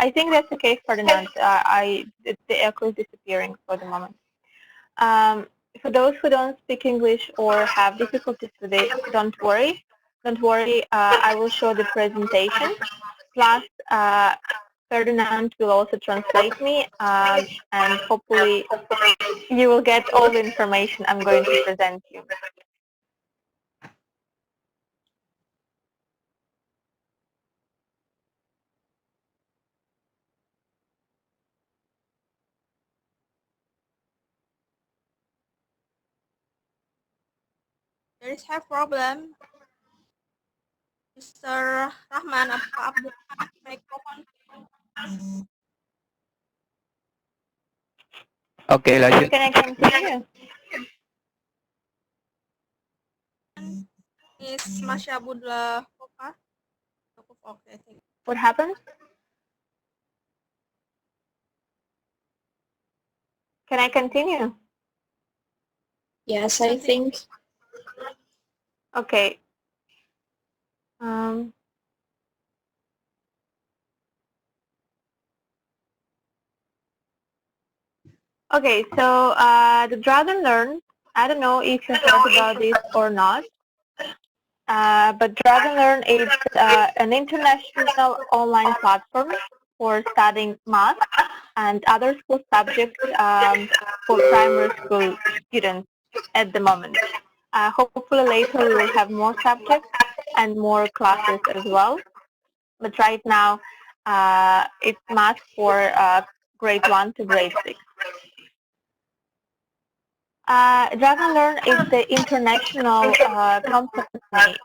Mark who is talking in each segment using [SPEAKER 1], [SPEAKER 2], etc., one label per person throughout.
[SPEAKER 1] I think that's okay, Ferdinand. The echo is disappearing for the moment. For those who don't speak English or have difficulties with it, don't worry. Don't worry. I will show the presentation. Plus, Ferdinand will also translate me, and hopefully you will get all the information I'm going to present you.
[SPEAKER 2] There is a problem. Mr. Rahman, apakah update microphone?
[SPEAKER 3] Oke, lanjut.
[SPEAKER 1] Can I continue?
[SPEAKER 2] Is Masya Budla Foka? Okay, thank you.
[SPEAKER 1] What happened? Can I continue?
[SPEAKER 4] Yes, I think.
[SPEAKER 1] Okay. Okay, so the Dragon Learn, I don't know if you heard about this or not, but Dragon Learn is an international online platform for studying math and other school subjects for primary school students at the moment. Hopefully later we will have more subjects and more classes as well. But right now it's math for grade 1 to grade 6. Dragon Learn is the international company.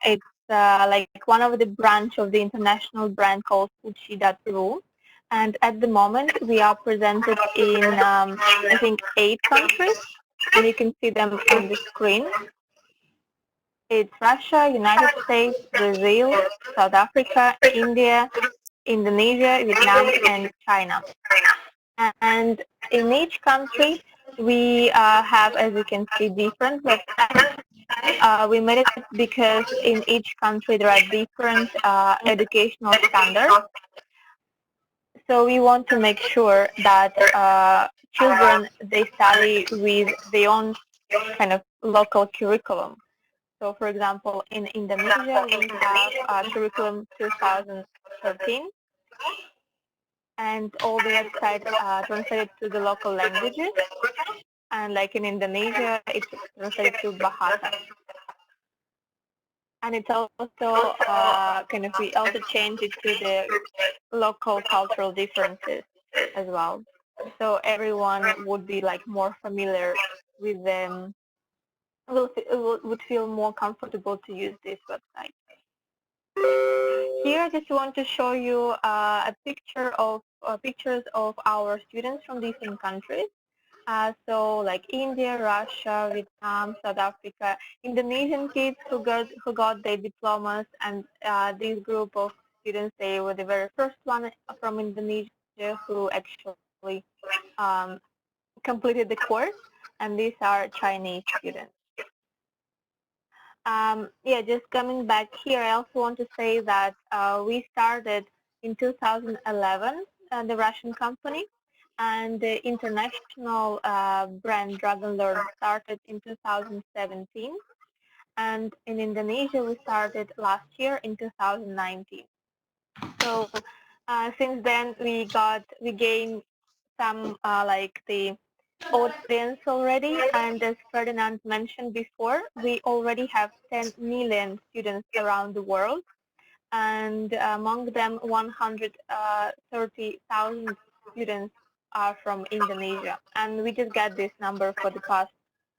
[SPEAKER 1] It's like one of the branch of the international brand called Fuchi.ru. And at the moment, we are presented in, I think, 8 countries. And you can see them on the screen. It's Russia, United States, Brazil, South Africa, India, Indonesia, Vietnam, and China. And in each country, we have, as you can see, different websites. We made it because in each country there are different educational standards. So we want to make sure that children, they study with their own kind of local curriculum. So for example, in Indonesia, we have curriculum 2013. And all the websites are translated to the local languages. And like in Indonesia, it's translated to Bahasa. And it's also we also change it to the local cultural differences as well. So everyone would be like more familiar with them, would feel more comfortable to use this website. Here I just want to show you a picture of pictures of our students from different countries. So like India, Russia, Vietnam, South Africa, Indonesian kids who got their diplomas, and this group of students, they were the very first one from Indonesia who actually completed the course, and these are Chinese students. Yeah, just coming back here, I also want to say that we started in 2011, the Russian company, and the international brand Dragon Learn started in 2017. And in Indonesia, we started last year in 2019. So since then, we gained some like the audience already, and as Ferdinand mentioned before, we already have 10 million students around the world, and among them 130,000 students are from Indonesia, and we just got this number for the past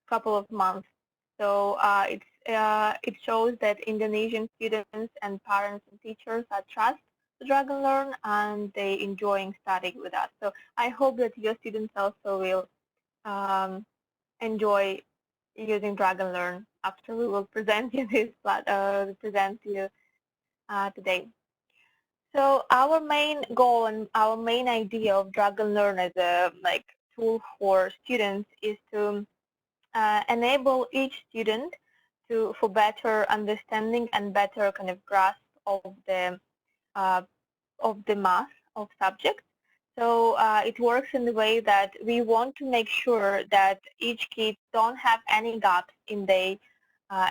[SPEAKER 1] couple of months. So it shows that Indonesian students and parents and teachers are trust Dragon Learn, and they enjoying studying with us. So I hope that your students also will enjoy using Dragon Learn after we will present you this today. So our main goal and our main idea of Dragon Learn as a tool for students is to enable each student for better understanding and better kind of grasp of the math, of subjects. So it works in the way that we want to make sure that each kid don't have any gaps in their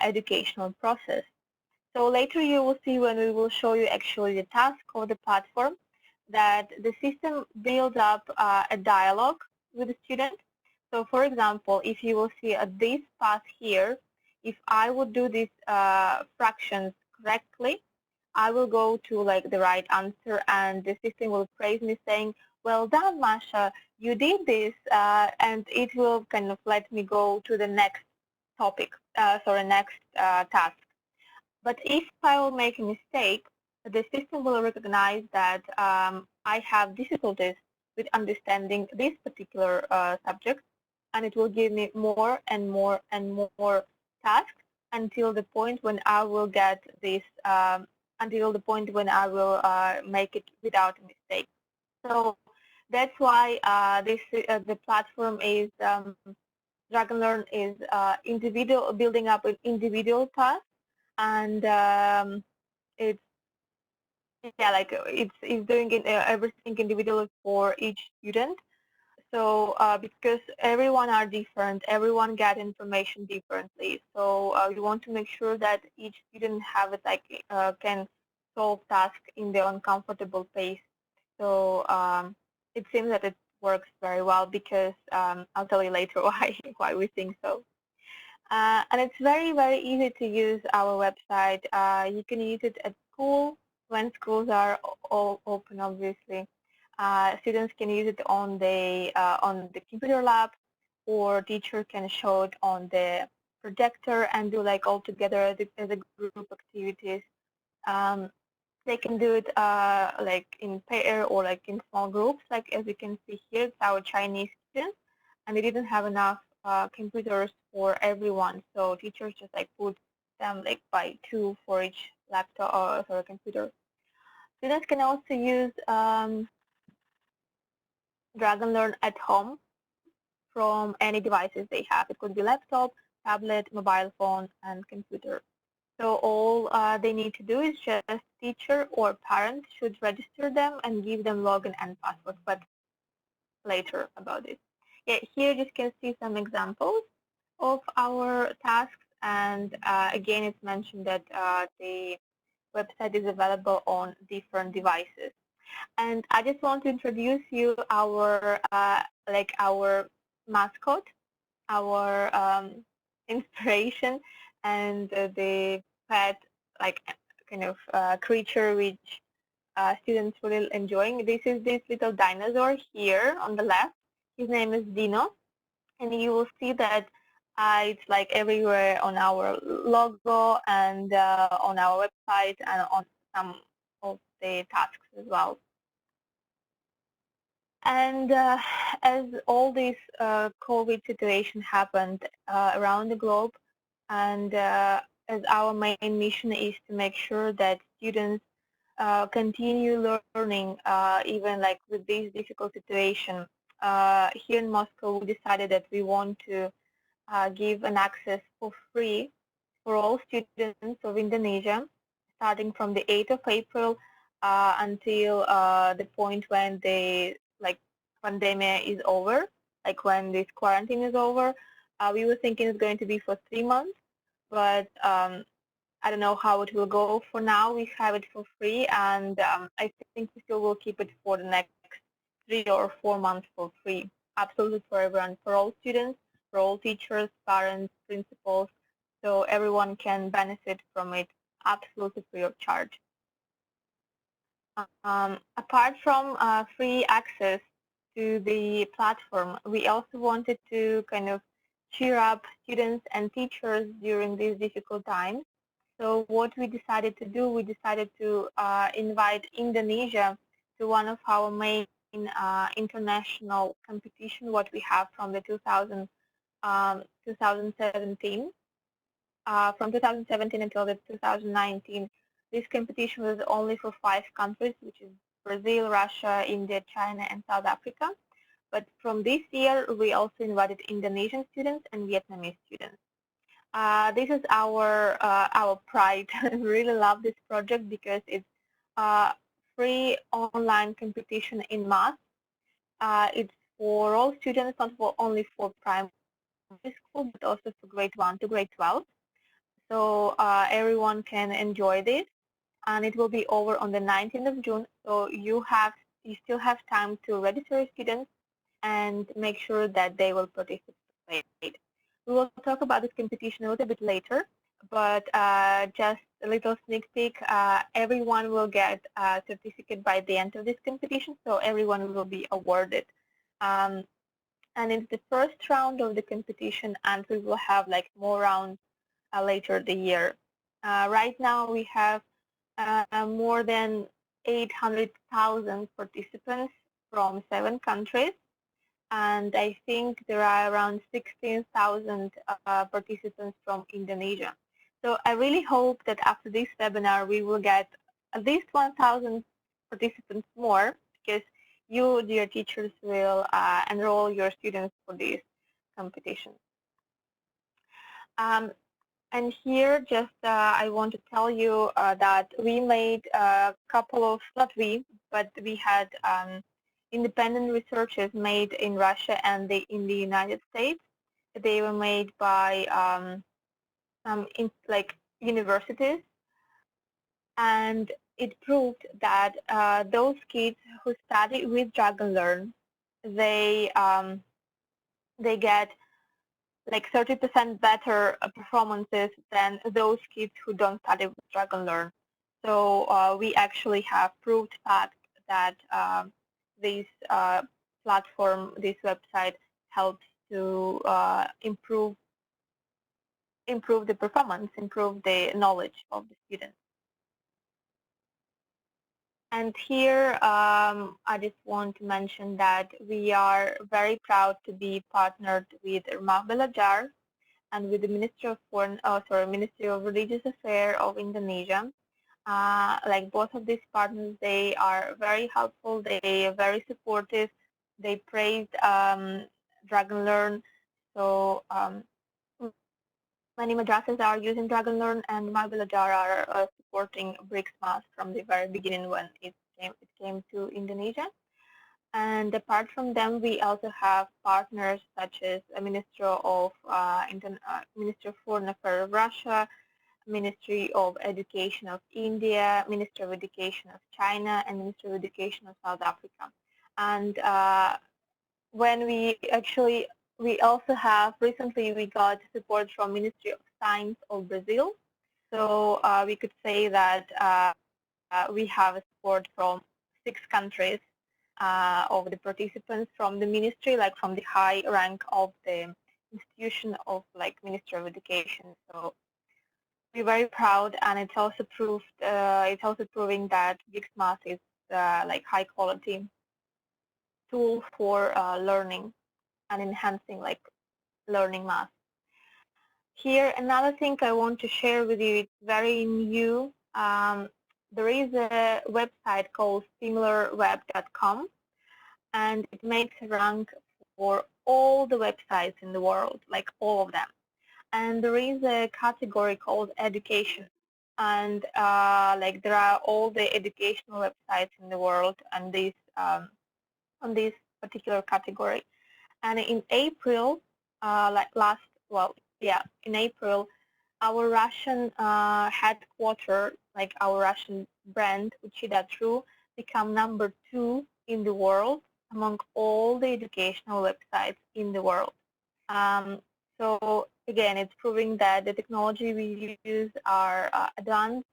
[SPEAKER 1] educational process. So later you will see when we will show you actually the task of the platform that the system builds up a dialogue with the student. So for example, if you will see this path here, if I would do these fractions correctly, I will go to like the right answer and the system will praise me saying, well done, Masha, you did this, and it will kind of let me go to the next topic, next task. But if I will make a mistake, the system will recognize that I have difficulties with understanding this particular subject, and it will give me more and more and more tasks until the point when I will get this, until the point when I will make it without a mistake. So that's why the platform is DragonLearn is individual, building up an individual task, and it's it's doing it, everything individually for each student. So because everyone are different, everyone get information differently. So we want to make sure that each student have it can solve task in their own comfortable pace. So it seems that it works very well because I'll tell you later why we think so. And it's very easy to use our website. You can use it at school when schools are all open, obviously. Students can use it on the computer lab, or teacher can show it on the projector and do like all together as a group activities. Um, they can do it like in pair or like in small groups, like as you can see here, it's our Chinese students, and they didn't have enough computers for everyone, so teachers just like put them like by 2 for each laptop or sorry, computer. Students can also use DragonLearn at home from any devices they have. It could be laptop, tablet, mobile phone, and computer. So all they need to do is just teacher or parent should register them and give them login and password, but later about this. Yeah, here you can see some examples of our tasks, and again it's mentioned that the website is available on different devices. And I just want to introduce you our our mascot, our inspiration, and the pet like kind of creature which students really enjoying. This is this little dinosaur here on the left. His name is Dino, and you will see that it's like everywhere on our logo and on our website and on some of the tasks as well. And as all this COVID situation happened around the globe, and as our main mission is to make sure that students continue learning even like with this difficult situation. Here in Moscow, we decided that we want to give an access for free for all students of Indonesia, starting from the 8th of April until the point when the pandemic is over, like when this quarantine is over. We were thinking it's going to be for 3 months, but I don't know how it will go for now. We have it for free, and I think we still will keep it for the next 3 or 4 months for free, absolutely for everyone, for all students, for all teachers, parents, principals, so everyone can benefit from it absolutely free of charge. Apart from free access to the platform, we also wanted to kind of cheer up students and teachers during these difficult times. So what we decided to do, we decided to invite Indonesia to one of our main international competition, what we have from the 2017. From 2017 until the 2019, this competition was only for 5 countries, which is Brazil, Russia, India, China, and South Africa. But from this year, we also invited Indonesian students and Vietnamese students. This is our pride. We really love this project because it's free online competition in math. It's for all students, not for only for primary school, but also for grade 1 to grade 12. So everyone can enjoy this, and it will be over on the 19th of June. So you still have time to register your students and make sure that they will participate. We will talk about this competition a little bit later, but just a little sneak peek, everyone will get a certificate by the end of this competition, so everyone will be awarded. And it's the first round of the competition, and we will have like more rounds later the year. Right now we have more than 800,000 participants from 7 countries, and I think there are around 16,000 participants from Indonesia. So I really hope that after this webinar we will get at least 1,000 participants more, because you, dear teachers, will enroll your students for this competition. And here, just I want to tell you that we made a couple of, not we, but we had independent researches made in Russia and in the United States. They were made by some universities, and it proved that those kids who study with Dragon Learn, they get like 30% better performances than those kids who don't study with Dragon Learn. So we actually have proved that this platform, this website, helps to improve the performance, improve the knowledge of the students. And here, I just want to mention that we are very proud to be partnered with Rumah Belajar and with the Ministry of Religious Affairs of Indonesia. Like both of these partners, they are very helpful. They are very supportive. They praised Dragon Learn. So many madrasas are using Dragon Learn, and Rumah Belajar are supporting BRICS Math from the very beginning when it came to Indonesia. And apart from them, we also have partners such as Ministry of Foreign Affairs of Russia, Ministry of Education of India, Ministry of Education of China, and Ministry of Education of South Africa. And when we also have, recently we got support from Ministry of Science of Brazil. So we could say that we have support from 6 countries of the participants from the ministry, like from the high rank of the institution of like Ministry of Education. So we're very proud, and it's also proving that BRICS Math is like high quality tool for learning and enhancing like learning math. Here, another thing I want to share with you, it's very new. There is a website called similarweb.com, and it makes a rank for all the websites in the world, like all of them. And there is a category called education, and like there are all the educational websites in the world and this on this particular category. And in April, in April, our Russian headquarters, like our Russian brand, Uchida-Tru, become number 2 in the world among all the educational websites in the world. So again, it's proving that the technology we use are advanced,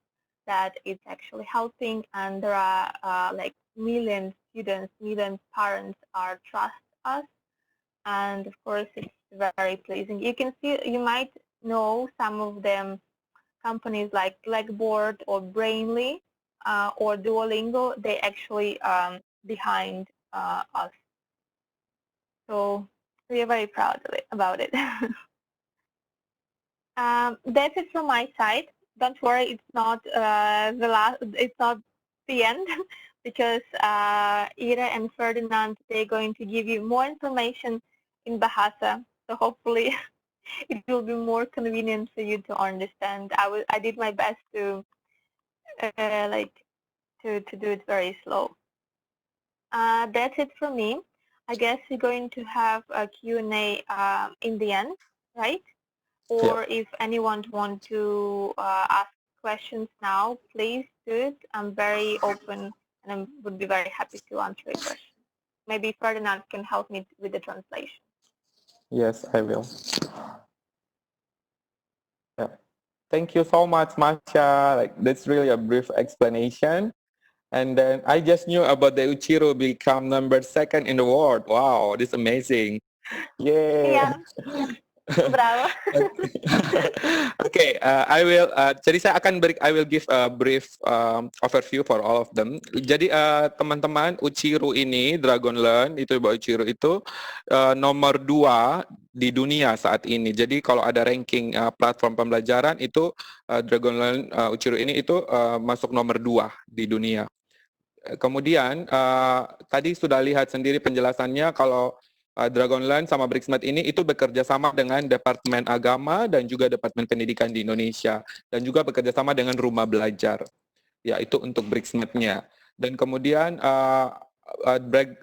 [SPEAKER 1] that it's actually helping, and there are like million students, million parents are trust us, and of course it's very pleasing. You can see, you might know some of them companies like Blackboard or Brainly or Duolingo. They actually behind us. So we are very proud of about it. That's it from my side. Don't worry, it's not the last. It's not the end, because Ira and Ferdinand, they're going to give you more information in Bahasa. So hopefully, it will be more convenient for you to understand. I did my best to to do it very slow. That's it from me. I guess we're going to have a Q&A in the end, right? Or if anyone want to ask questions now, please do it. I'm very open and I would be very happy to answer a question. Maybe Ferdinand can help me with the translation.
[SPEAKER 3] Yes, I will. Yeah. Thank you so much, Masha. Like, that's really a brief explanation. And then I just knew about the Uchiro become number 2nd in the world. Wow, this is amazing. Yay.
[SPEAKER 1] Yeah. Bravo.
[SPEAKER 3] Okay, jadi saya akan I will give a brief overview for all of them. Jadi teman-teman, Uchiro ini, Dragon Learn itu Uchiro itu nomor 2 di dunia saat ini. Jadi kalau ada ranking platform pembelajaran itu Dragon Learn Uchiro ini itu masuk nomor 2 di dunia. Kemudian tadi sudah lihat sendiri penjelasannya kalau Dragon Learn sama BRIXMED ini itu bekerja sama dengan Departemen Agama dan juga Departemen Pendidikan di Indonesia dan juga bekerja sama dengan Rumah Belajar. Ya, itu untuk BRIXMED-nya. Dan kemudian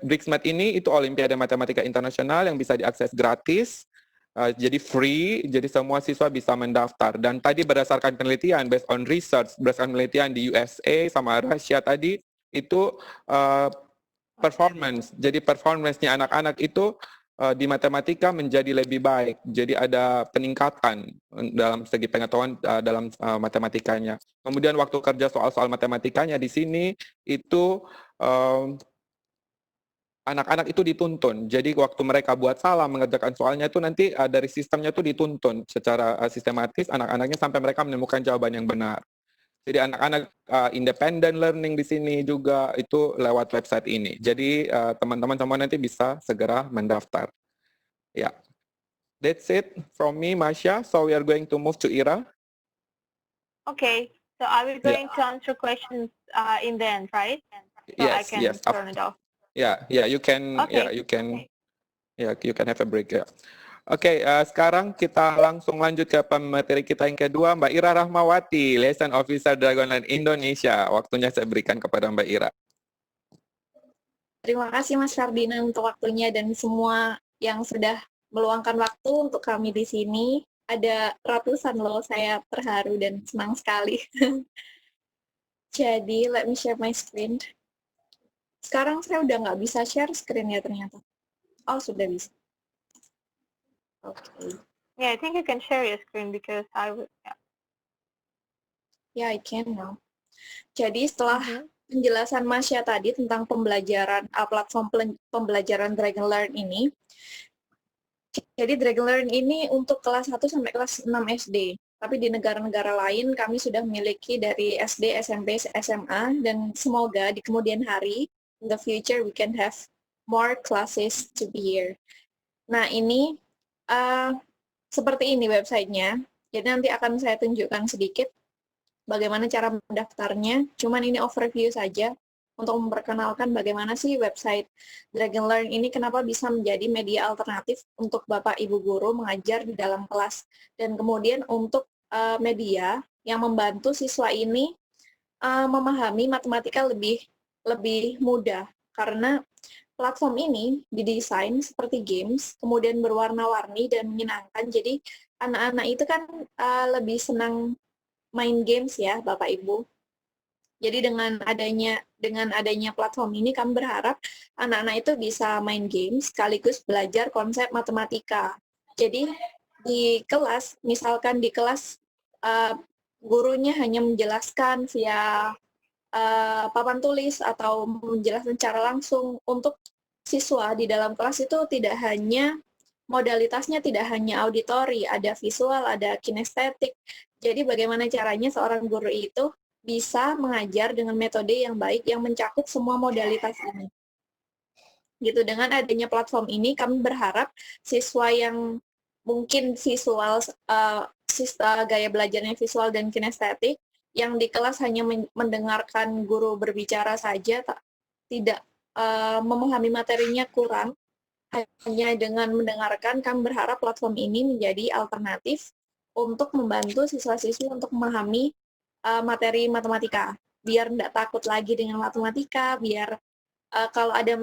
[SPEAKER 3] BRIXMED ini itu Olimpiade Matematika Internasional yang bisa diakses gratis. Jadi free, jadi semua siswa bisa mendaftar. Dan tadi berdasarkan penelitian, based on research, berdasarkan penelitian di USA sama Rusia tadi, itu performance. Jadi performance-nya anak-anak itu di matematika menjadi lebih baik. Jadi ada peningkatan dalam segi pengetahuan dalam matematikanya. Kemudian waktu kerja soal-soal matematikanya di sini itu anak-anak itu dituntun. Jadi waktu mereka buat salah mengerjakan soalnya itu nanti dari sistemnya itu dituntun secara sistematis anak-anaknya sampai mereka menemukan jawaban yang benar. Jadi anak-anak independent learning di sini juga itu lewat website ini. Jadi teman-teman semua nanti bisa segera mendaftar. Ya, yeah. That's it from me, Masha. So we are going to move to Ira.
[SPEAKER 1] Okay, so I will going to answer questions in the end, right? So
[SPEAKER 3] Yes,
[SPEAKER 1] I can
[SPEAKER 3] yes.
[SPEAKER 1] turn it off.
[SPEAKER 3] Yeah, you can.
[SPEAKER 1] Okay.
[SPEAKER 3] Yeah, you can. Yeah, you can have a break. Yeah. Oke, sekarang kita langsung lanjut ke pemateri kita yang kedua, Mbak Ira Rahmawati, Liaison Officer Dragon Learn Indonesia. Waktunya saya berikan kepada Mbak Ira.
[SPEAKER 4] Terima kasih Mas Ferdinand untuk waktunya dan semua yang sudah meluangkan waktu untuk kami di sini. Ada ratusan loh, saya terharu dan senang sekali. Jadi, let me share my screen. Sekarang saya udah nggak bisa share screen ya ternyata. Oh, sudah bisa. Okay.
[SPEAKER 1] Yeah, I think you can share your screen because I would.
[SPEAKER 4] Yeah, I can now. Jadi setelah penjelasan Masya tadi tentang pembelajaran platform pembelajaran Dragon Learn ini, jadi Dragon Learn ini untuk kelas 1 sampai kelas 6 SD. Tapi di negara-negara lain kami sudah memiliki dari SD, SMP, SMA, dan semoga di kemudian hari, in the future, we can have more classes to be here. Nah, ini seperti ini websitenya. Jadi nanti akan saya tunjukkan sedikit bagaimana cara mendaftarnya. Cuman ini overview saja untuk memperkenalkan bagaimana sih website Dragon Learn ini kenapa bisa menjadi media alternatif untuk Bapak Ibu guru mengajar di dalam kelas. Dan kemudian untuk media yang membantu siswa ini memahami matematika lebih mudah. Karena platform ini didesain seperti games, kemudian berwarna-warni dan menyenangkan. Jadi anak-anak itu kan lebih senang main games ya, Bapak Ibu. Jadi dengan adanya platform ini kami berharap anak-anak itu bisa main games sekaligus belajar konsep matematika. Jadi di kelas, misalkan di kelas gurunya hanya menjelaskan via papan tulis atau menjelaskan secara langsung. Untuk siswa di dalam kelas itu tidak hanya modalitasnya tidak hanya auditori, ada visual, ada kinestetik. Jadi bagaimana caranya seorang guru itu bisa mengajar dengan metode yang baik yang mencakup semua modalitas ini. Gitu, dengan adanya platform ini kami berharap siswa yang mungkin visual gaya belajarnya visual dan kinestetik yang di kelas hanya mendengarkan guru berbicara saja tidak memahami materinya kurang, hanya dengan mendengarkan kami berharap platform ini menjadi alternatif untuk membantu siswa-siswi untuk memahami materi matematika. biar nggak takut lagi dengan matematika, biar kalau ada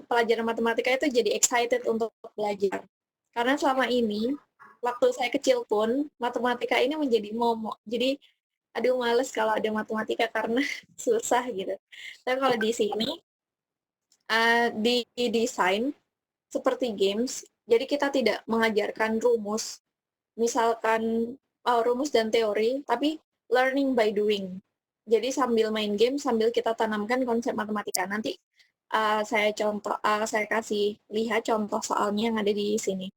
[SPEAKER 4] pelajaran matematika itu jadi excited untuk belajar. Karena selama ini, waktu saya kecil pun, matematika ini menjadi momok. Jadi, aduh males kalau ada matematika karena susah gitu. Tapi kalau di sini, di desain seperti games, jadi kita tidak mengajarkan rumus, misalkan rumus dan teori, tapi learning by doing. Jadi sambil main game, sambil kita tanamkan konsep matematika. Nanti saya kasih lihat contoh soalnya yang ada di sini.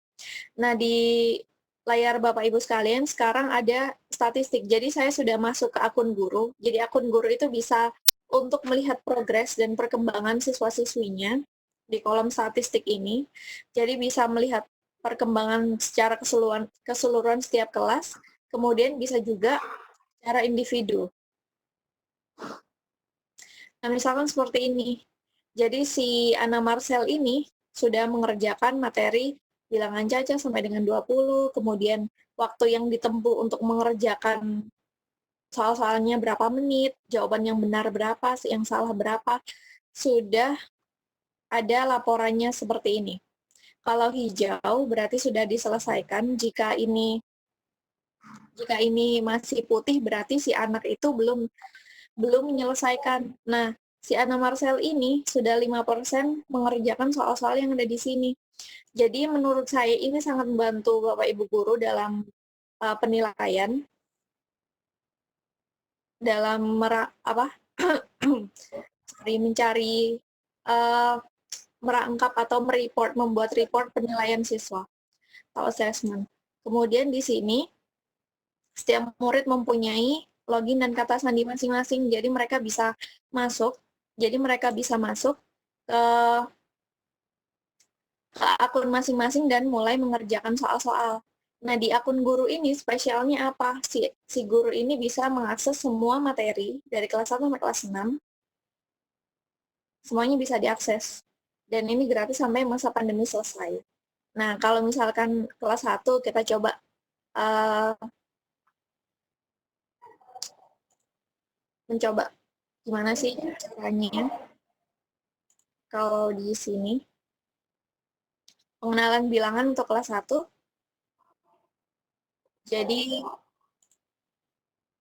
[SPEAKER 4] Nah, di layar Bapak Ibu sekalian sekarang ada statistik. Jadi saya sudah masuk ke akun guru. Jadi akun guru itu bisa untuk melihat progres dan perkembangan siswa-siswinya di kolom statistik ini. Jadi bisa melihat perkembangan secara keseluruhan setiap kelas, kemudian bisa juga secara individu. Nah, misalkan seperti ini. Jadi si Ana Marcel ini sudah mengerjakan materi bilangan caca sampai dengan 20, kemudian waktu yang ditempuh untuk mengerjakan soal-soalnya berapa menit, jawaban yang benar berapa, yang salah berapa, sudah ada laporannya seperti ini. Kalau hijau berarti sudah diselesaikan, jika ini masih putih berarti si anak itu belum menyelesaikan. Nah, si Ana Marcel ini sudah 5% mengerjakan soal-soal yang ada di sini. Jadi menurut saya ini sangat membantu Bapak Ibu guru dalam penilaian, dalam mencari merangkap atau membuat report penilaian siswa atau assessment. Kemudian di sini setiap murid mempunyai login dan kata sandi masing-masing, jadi mereka bisa masuk ke akun masing-masing dan mulai mengerjakan soal-soal. Nah, di akun guru ini spesialnya apa? Si guru ini bisa mengakses semua materi dari kelas 1 sampai kelas 6. Semuanya bisa diakses. Dan ini gratis sampai masa pandemi selesai. Nah, kalau misalkan kelas 1 kita coba mencoba gimana sih caranya. Kalau di sini pengenalan bilangan untuk kelas 1. Jadi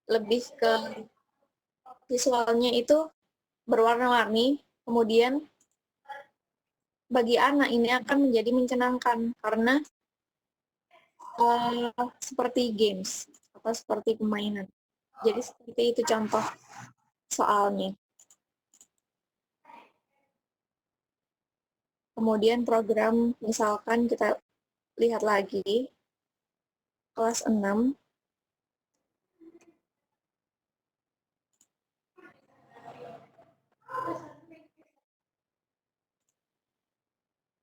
[SPEAKER 4] lebih ke visualnya itu berwarna-warni, kemudian bagi anak ini akan menjadi menyenangkan karena seperti games atau seperti permainan. Jadi seperti itu contoh soalnya. Kemudian program misalkan kita lihat lagi kelas 6.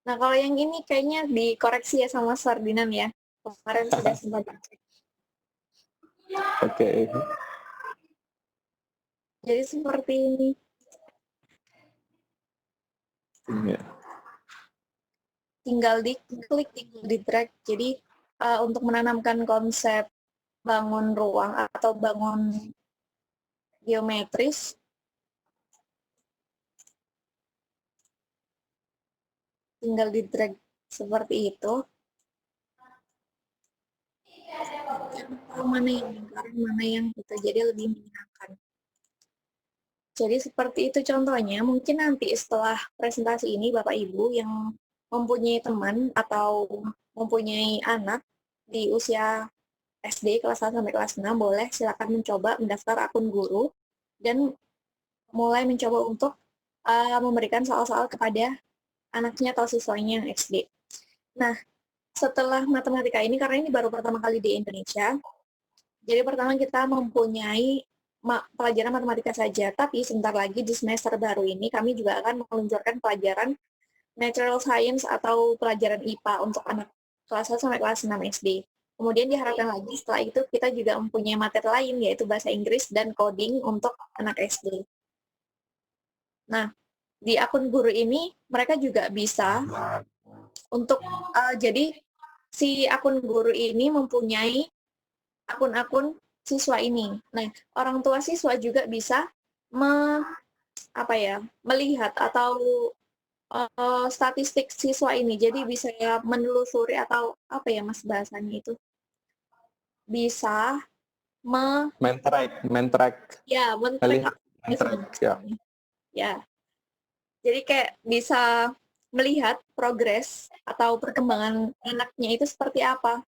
[SPEAKER 4] Nah, kalau yang ini kayaknya dikoreksi ya sama Sardinan ya. Kemarin sudah sempat dicek.
[SPEAKER 3] Oke.
[SPEAKER 4] Jadi seperti ini.
[SPEAKER 3] Iya.
[SPEAKER 4] Tinggal diklik, tinggal di drag. Jadi untuk menanamkan konsep bangun ruang atau bangun geometris, tinggal di drag seperti itu. Mana yang lingkaran, mana yang gitu, jadi lebih menyenangkan. Jadi seperti itu contohnya. Mungkin nanti setelah presentasi ini Bapak Ibu yang mempunyai teman atau mempunyai anak di usia SD kelas 1 sampai kelas 6 boleh silakan mencoba mendaftar akun guru dan mulai mencoba untuk memberikan soal-soal kepada anaknya atau siswanya yang SD. Nah, setelah matematika ini, karena ini baru pertama kali di Indonesia, jadi pertama kita mempunyai pelajaran matematika saja, tapi sebentar lagi di semester baru ini kami juga akan meluncurkan pelajaran natural science atau pelajaran IPA untuk anak kelas 1 sampai kelas 6 SD. Kemudian diharapkan lagi setelah itu kita juga mempunyai materi lain yaitu bahasa Inggris dan coding untuk anak SD. Nah, di akun guru ini mereka juga bisa untuk jadi si akun guru ini mempunyai akun-akun siswa ini. Nah, orang tua siswa juga bisa melihat atau statistik siswa ini. Jadi bisa menelusuri atau apa ya Mas bahasanya itu? Bisa
[SPEAKER 3] Mentrack,
[SPEAKER 4] men-track
[SPEAKER 3] ya.
[SPEAKER 4] ya. Jadi kayak bisa melihat progres atau perkembangan anaknya itu seperti apa.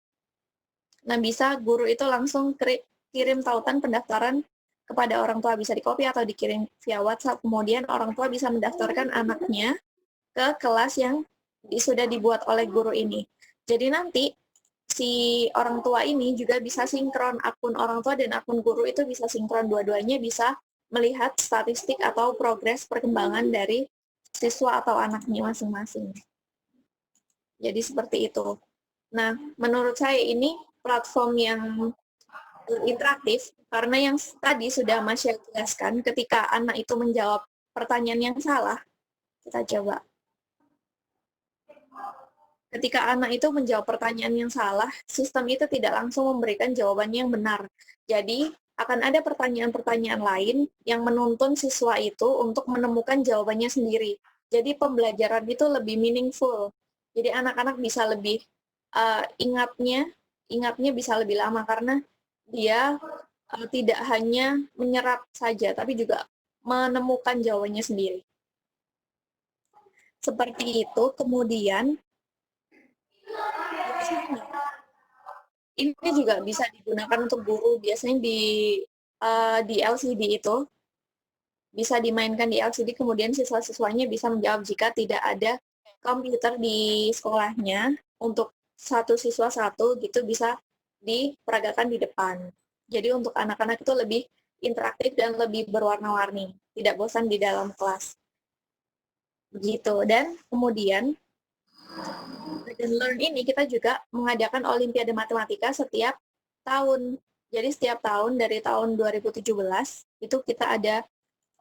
[SPEAKER 4] Nah, bisa guru itu langsung kirim tautan pendaftaran kepada orang tua, bisa di-copy atau dikirim via WhatsApp. Kemudian orang tua bisa mendaftarkan anaknya ke kelas yang sudah dibuat oleh guru ini. Jadi nanti si orang tua ini juga bisa sinkron, akun orang tua dan akun guru itu bisa sinkron, dua-duanya bisa melihat statistik atau progres perkembangan dari siswa atau anaknya masing-masing. Jadi seperti itu. Nah, menurut saya ini platform yang interaktif karena yang tadi sudah Mas jelaskan, ketika anak itu menjawab pertanyaan yang salah, kita coba. Ketika anak itu menjawab pertanyaan yang salah, sistem itu tidak langsung memberikan jawabannya yang benar. Jadi, akan ada pertanyaan-pertanyaan lain yang menuntun siswa itu untuk menemukan jawabannya sendiri. Jadi, pembelajaran itu lebih meaningful. Jadi, anak-anak bisa lebih ingatnya bisa lebih lama karena dia tidak hanya menyerap saja, tapi juga menemukan jawabannya sendiri. Seperti itu, kemudian ini juga bisa digunakan untuk guru, biasanya di LCD itu bisa dimainkan di LCD, kemudian siswa-siswanya bisa menjawab jika tidak ada komputer di sekolahnya, untuk satu siswa satu gitu bisa diperagakan di depan. Jadi untuk anak-anak itu lebih interaktif dan lebih berwarna-warni, tidak bosan di dalam kelas. Begitu. Dan kemudian Dragon Learn ini kita juga mengadakan Olimpiade Matematika setiap tahun. Jadi setiap tahun dari tahun 2017 itu kita ada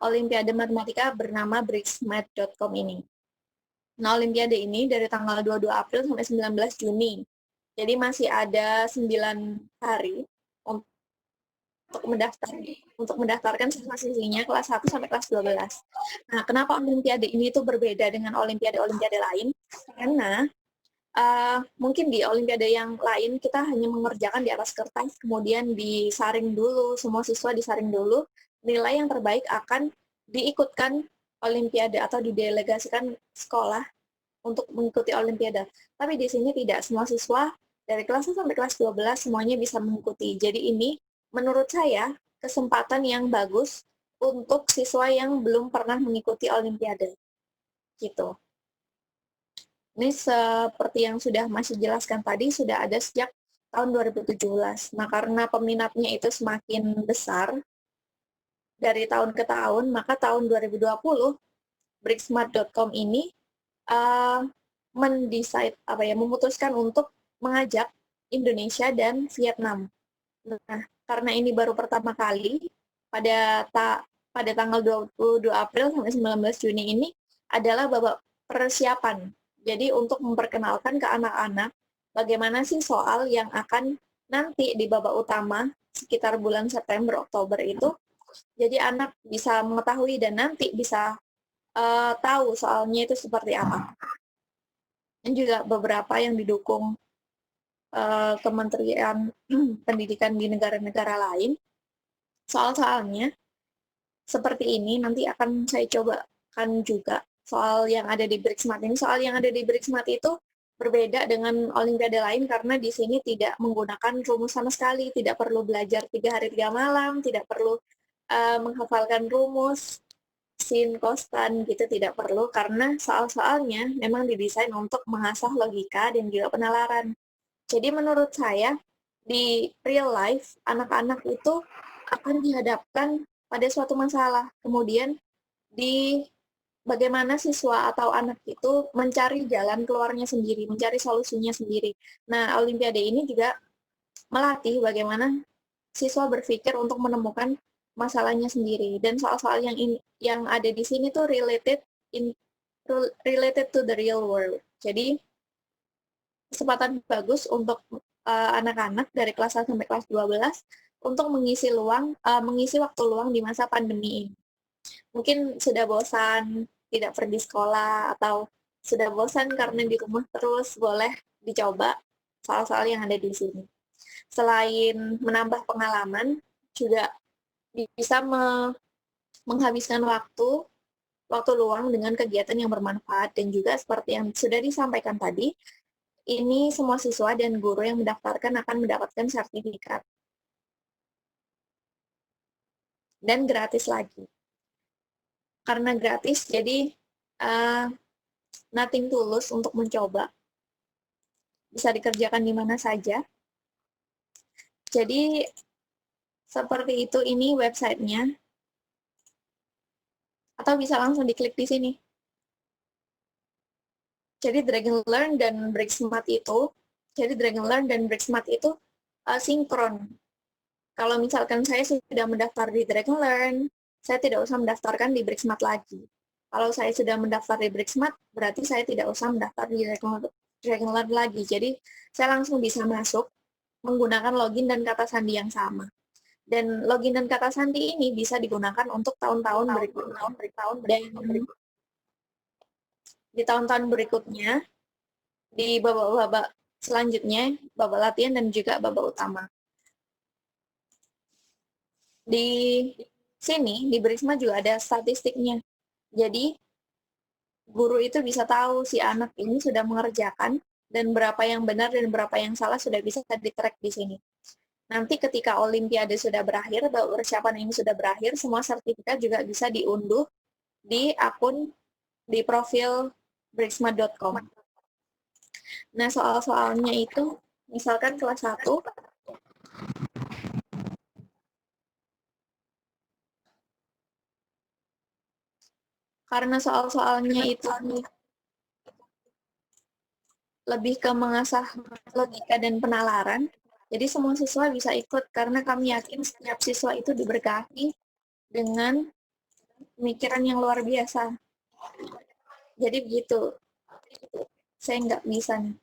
[SPEAKER 4] Olimpiade Matematika bernama BRICSmath.com ini. Nah, Olimpiade ini dari tanggal 22 April sampai 19 Juni. Jadi masih ada 9 hari untuk mendaftarkan siswa-siswinya kelas 1 sampai kelas 12. Nah, kenapa Olimpiade ini tuh berbeda dengan Olimpiade-Olimpiade lain? Karena mungkin di Olimpiade yang lain kita hanya mengerjakan di atas kertas, kemudian disaring dulu, semua siswa disaring dulu, nilai yang terbaik akan diikutkan Olimpiade atau didelegasikan sekolah untuk mengikuti Olimpiade. Tapi di sini tidak, semua siswa dari kelas 1 sampai kelas 12 semuanya bisa mengikuti. Jadi ini menurut saya kesempatan yang bagus untuk siswa yang belum pernah mengikuti Olimpiade. Gitu. Ini seperti yang sudah Mas jelaskan tadi, sudah ada sejak tahun 2017. Nah, karena peminatnya itu semakin besar dari tahun ke tahun, maka tahun 2020 BRICSmart.com ini memutuskan untuk mengajak Indonesia dan Vietnam. Nah, karena ini baru pertama kali pada tanggal 22 April sampai 19 Juni ini adalah babak persiapan. Jadi untuk memperkenalkan ke anak-anak bagaimana sih soal yang akan nanti di babak utama sekitar bulan September Oktober itu. Jadi anak bisa mengetahui dan nanti bisa tahu soalnya itu seperti apa. Dan juga beberapa yang didukung Kementerian Pendidikan di negara-negara lain. Soal-soalnya seperti ini nanti akan saya cobakan juga. Soal yang ada di BRICSmart ini, soal yang ada di BRICSmart itu berbeda dengan Olimpiade lain karena di sini tidak menggunakan rumus sama sekali, tidak perlu belajar 3 hari 3 malam, tidak perlu menghafalkan rumus, sin, kostan gitu, tidak perlu karena soal-soalnya memang didesain untuk mengasah logika dan juga penalaran. Jadi menurut saya di real life anak-anak itu akan dihadapkan pada suatu masalah, kemudian bagaimana siswa atau anak itu mencari jalan keluarnya sendiri, mencari solusinya sendiri. Nah, Olimpiade ini juga melatih bagaimana siswa berpikir untuk menemukan masalahnya sendiri. Dan soal-soal yang ada di sini tuh related to the real world. Jadi, kesempatan bagus untuk anak-anak dari kelas 1 sampai kelas 12 untuk mengisi waktu luang di masa pandemi ini. mungkin sudah bosan tidak pergi sekolah atau sudah bosan karena di rumah terus, boleh dicoba soal-soal yang ada di sini. Selain menambah pengalaman, juga bisa menghabiskan waktu luang dengan kegiatan yang bermanfaat, dan juga seperti yang sudah disampaikan tadi, ini semua siswa dan guru yang mendaftarkan akan mendapatkan sertifikat. Dan gratis lagi. Karena gratis, jadi nothing to lose untuk mencoba. Bisa dikerjakan di mana saja. Jadi, seperti itu ini websitenya. Atau bisa langsung diklik di sini. Jadi Dragon Learn dan BrickSmart itu, sinkron. Kalau misalkan saya sudah mendaftar di Dragon Learn, saya tidak usah mendaftarkan di BrickSmart lagi. Kalau saya sudah mendaftar di BrickSmart, berarti saya tidak usah mendaftar di Dragon Learn lagi. Jadi saya langsung bisa masuk menggunakan login dan kata sandi yang sama. Dan login dan kata sandi ini bisa digunakan untuk tahun-tahun berikutnya. Dan di tahun-tahun berikutnya, di babak-babak selanjutnya, babak latihan dan juga babak utama. Di sini, di BrickSmart juga ada statistiknya. Jadi, guru itu bisa tahu si anak ini sudah mengerjakan, dan berapa yang benar dan berapa yang salah sudah bisa di-track di sini. Nanti ketika Olimpiade sudah berakhir, persiapan ini sudah berakhir, semua sertifikat juga bisa diunduh di akun, di profil bricksmart.com. Nah, soal-soalnya itu, misalkan kelas 1, karena soal-soalnya itu lebih ke mengasah logika dan penalaran, jadi semua siswa bisa ikut, karena kami yakin setiap siswa itu diberkahi dengan pemikiran yang luar biasa. Jadi begitu. Saya nggak bisa nih.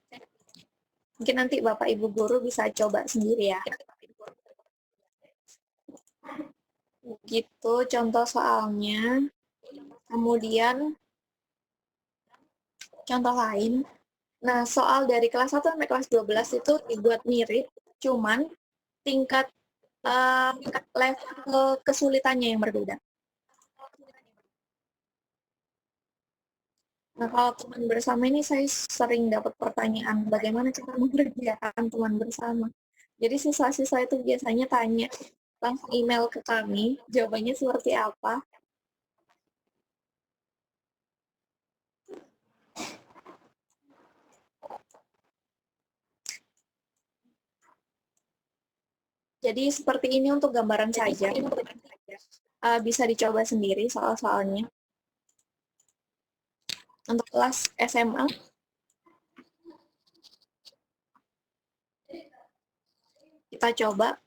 [SPEAKER 4] Mungkin nanti Bapak Ibu Guru bisa coba sendiri ya. Begitu contoh soalnya. Kemudian contoh lain. Nah, soal dari kelas 1 sampai kelas 12 itu dibuat mirip, cuman tingkat level kesulitannya yang berbeda. Nah, kalau teman bersama ini saya sering dapat pertanyaan, bagaimana cara mengerjakan teman bersama. Jadi siswa-siswa itu biasanya tanya, langsung email ke kami, jawabannya seperti apa. Jadi seperti ini untuk gambaran saja. Bisa dicoba sendiri soal-soalnya. Untuk kelas SMA, kita coba.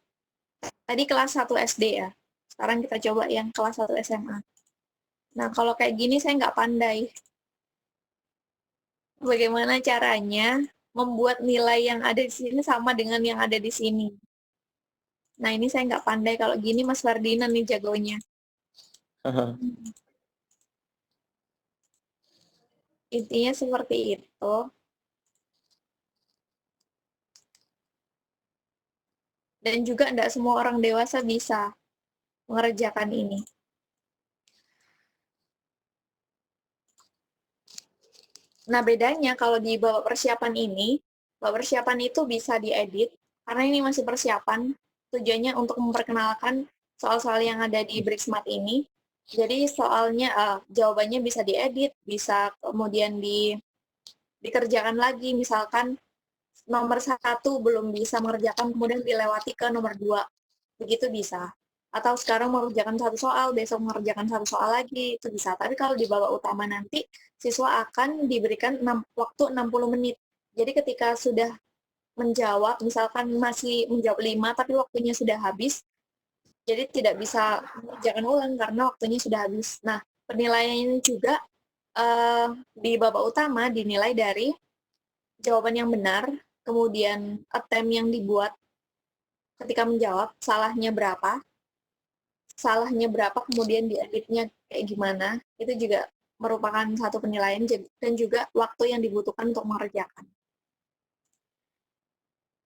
[SPEAKER 4] Tadi kelas 1 SD ya. Sekarang kita coba yang kelas 1 SMA. Nah, kalau kayak gini saya nggak pandai. Bagaimana caranya membuat nilai yang ada di sini sama dengan yang ada di sini. Nah, ini saya nggak pandai. Kalau gini Mas Ferdinand nih jagonya. Intinya seperti itu. Dan juga tidak semua orang dewasa bisa mengerjakan ini. Nah, bedanya kalau di babak persiapan ini, babak persiapan itu bisa diedit, karena ini masih persiapan, tujuannya untuk memperkenalkan soal-soal yang ada di BrickSmart ini. Jadi soalnya, jawabannya bisa diedit, bisa kemudian dikerjakan lagi, misalkan nomor 1 belum bisa mengerjakan, kemudian dilewati ke nomor 2, begitu bisa. Atau sekarang mengerjakan 1 soal, besok mengerjakan 1 soal lagi, itu bisa. Tapi kalau di babak utama nanti, siswa akan diberikan waktu 60 menit. Jadi ketika sudah menjawab, misalkan masih menjawab 5, tapi waktunya sudah habis, jadi tidak bisa mengerjakan ulang karena waktunya sudah habis. Nah, penilaiannya juga di babak utama dinilai dari jawaban yang benar, kemudian attempt yang dibuat ketika menjawab, salahnya berapa, salahnya berapa, kemudian dieditnya kayak gimana, itu juga merupakan satu penilaian dan juga waktu yang dibutuhkan untuk mengerjakan.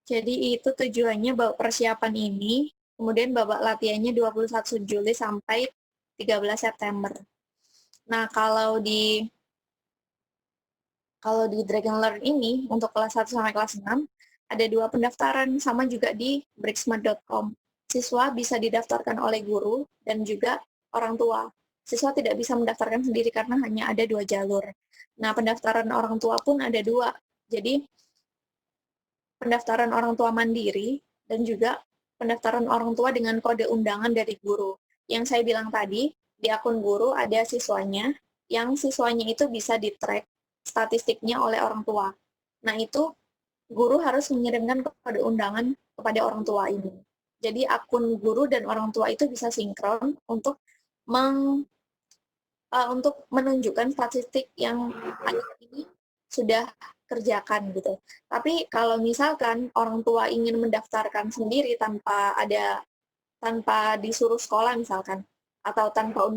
[SPEAKER 4] Jadi itu tujuannya persiapan ini, kemudian babak latihannya 21 Juli sampai 13 September. Nah, kalau di Dragon Learn ini, untuk kelas 1 sampai kelas 6, ada 2 pendaftaran, sama juga di bricksmart.com. Siswa bisa didaftarkan oleh guru dan juga orang tua. Siswa tidak bisa mendaftarkan sendiri karena hanya ada 2 jalur. Nah, pendaftaran orang tua pun ada 2. Jadi, pendaftaran orang tua mandiri dan juga pendaftaran orang tua dengan kode undangan dari guru. Yang saya bilang tadi, di akun guru ada siswanya, yang siswanya itu bisa di-track statistiknya oleh orang tua. Nah, itu guru harus mengirimkan kode undangan kepada orang tua ini. Jadi akun guru dan orang tua itu bisa sinkron untuk untuk menunjukkan statistik yang anak ini sudah kerjakan gitu. Tapi kalau misalkan orang tua ingin mendaftarkan sendiri tanpa disuruh sekolah misalkan, atau tanpa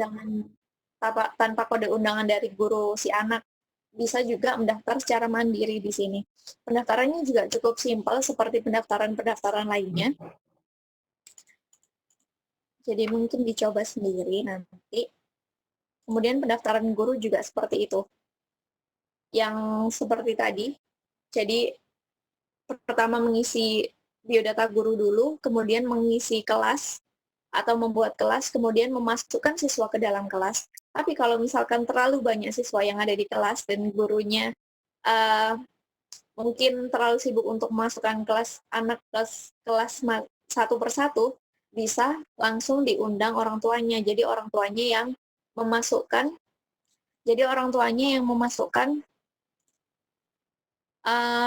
[SPEAKER 4] kode undangan dari guru si anak, bisa juga mendaftar secara mandiri di sini. Pendaftarannya juga cukup simpel seperti pendaftaran-pendaftaran lainnya. Jadi mungkin dicoba sendiri nanti. Kemudian pendaftaran guru juga seperti itu. Yang seperti tadi, jadi pertama mengisi biodata guru dulu, kemudian mengisi kelas atau membuat kelas, kemudian memasukkan siswa ke dalam kelas. Tapi kalau misalkan terlalu banyak siswa yang ada di kelas dan gurunya mungkin terlalu sibuk untuk memasukkan anak kelas satu persatu, bisa langsung diundang orang tuanya. Jadi orang tuanya yang memasukkan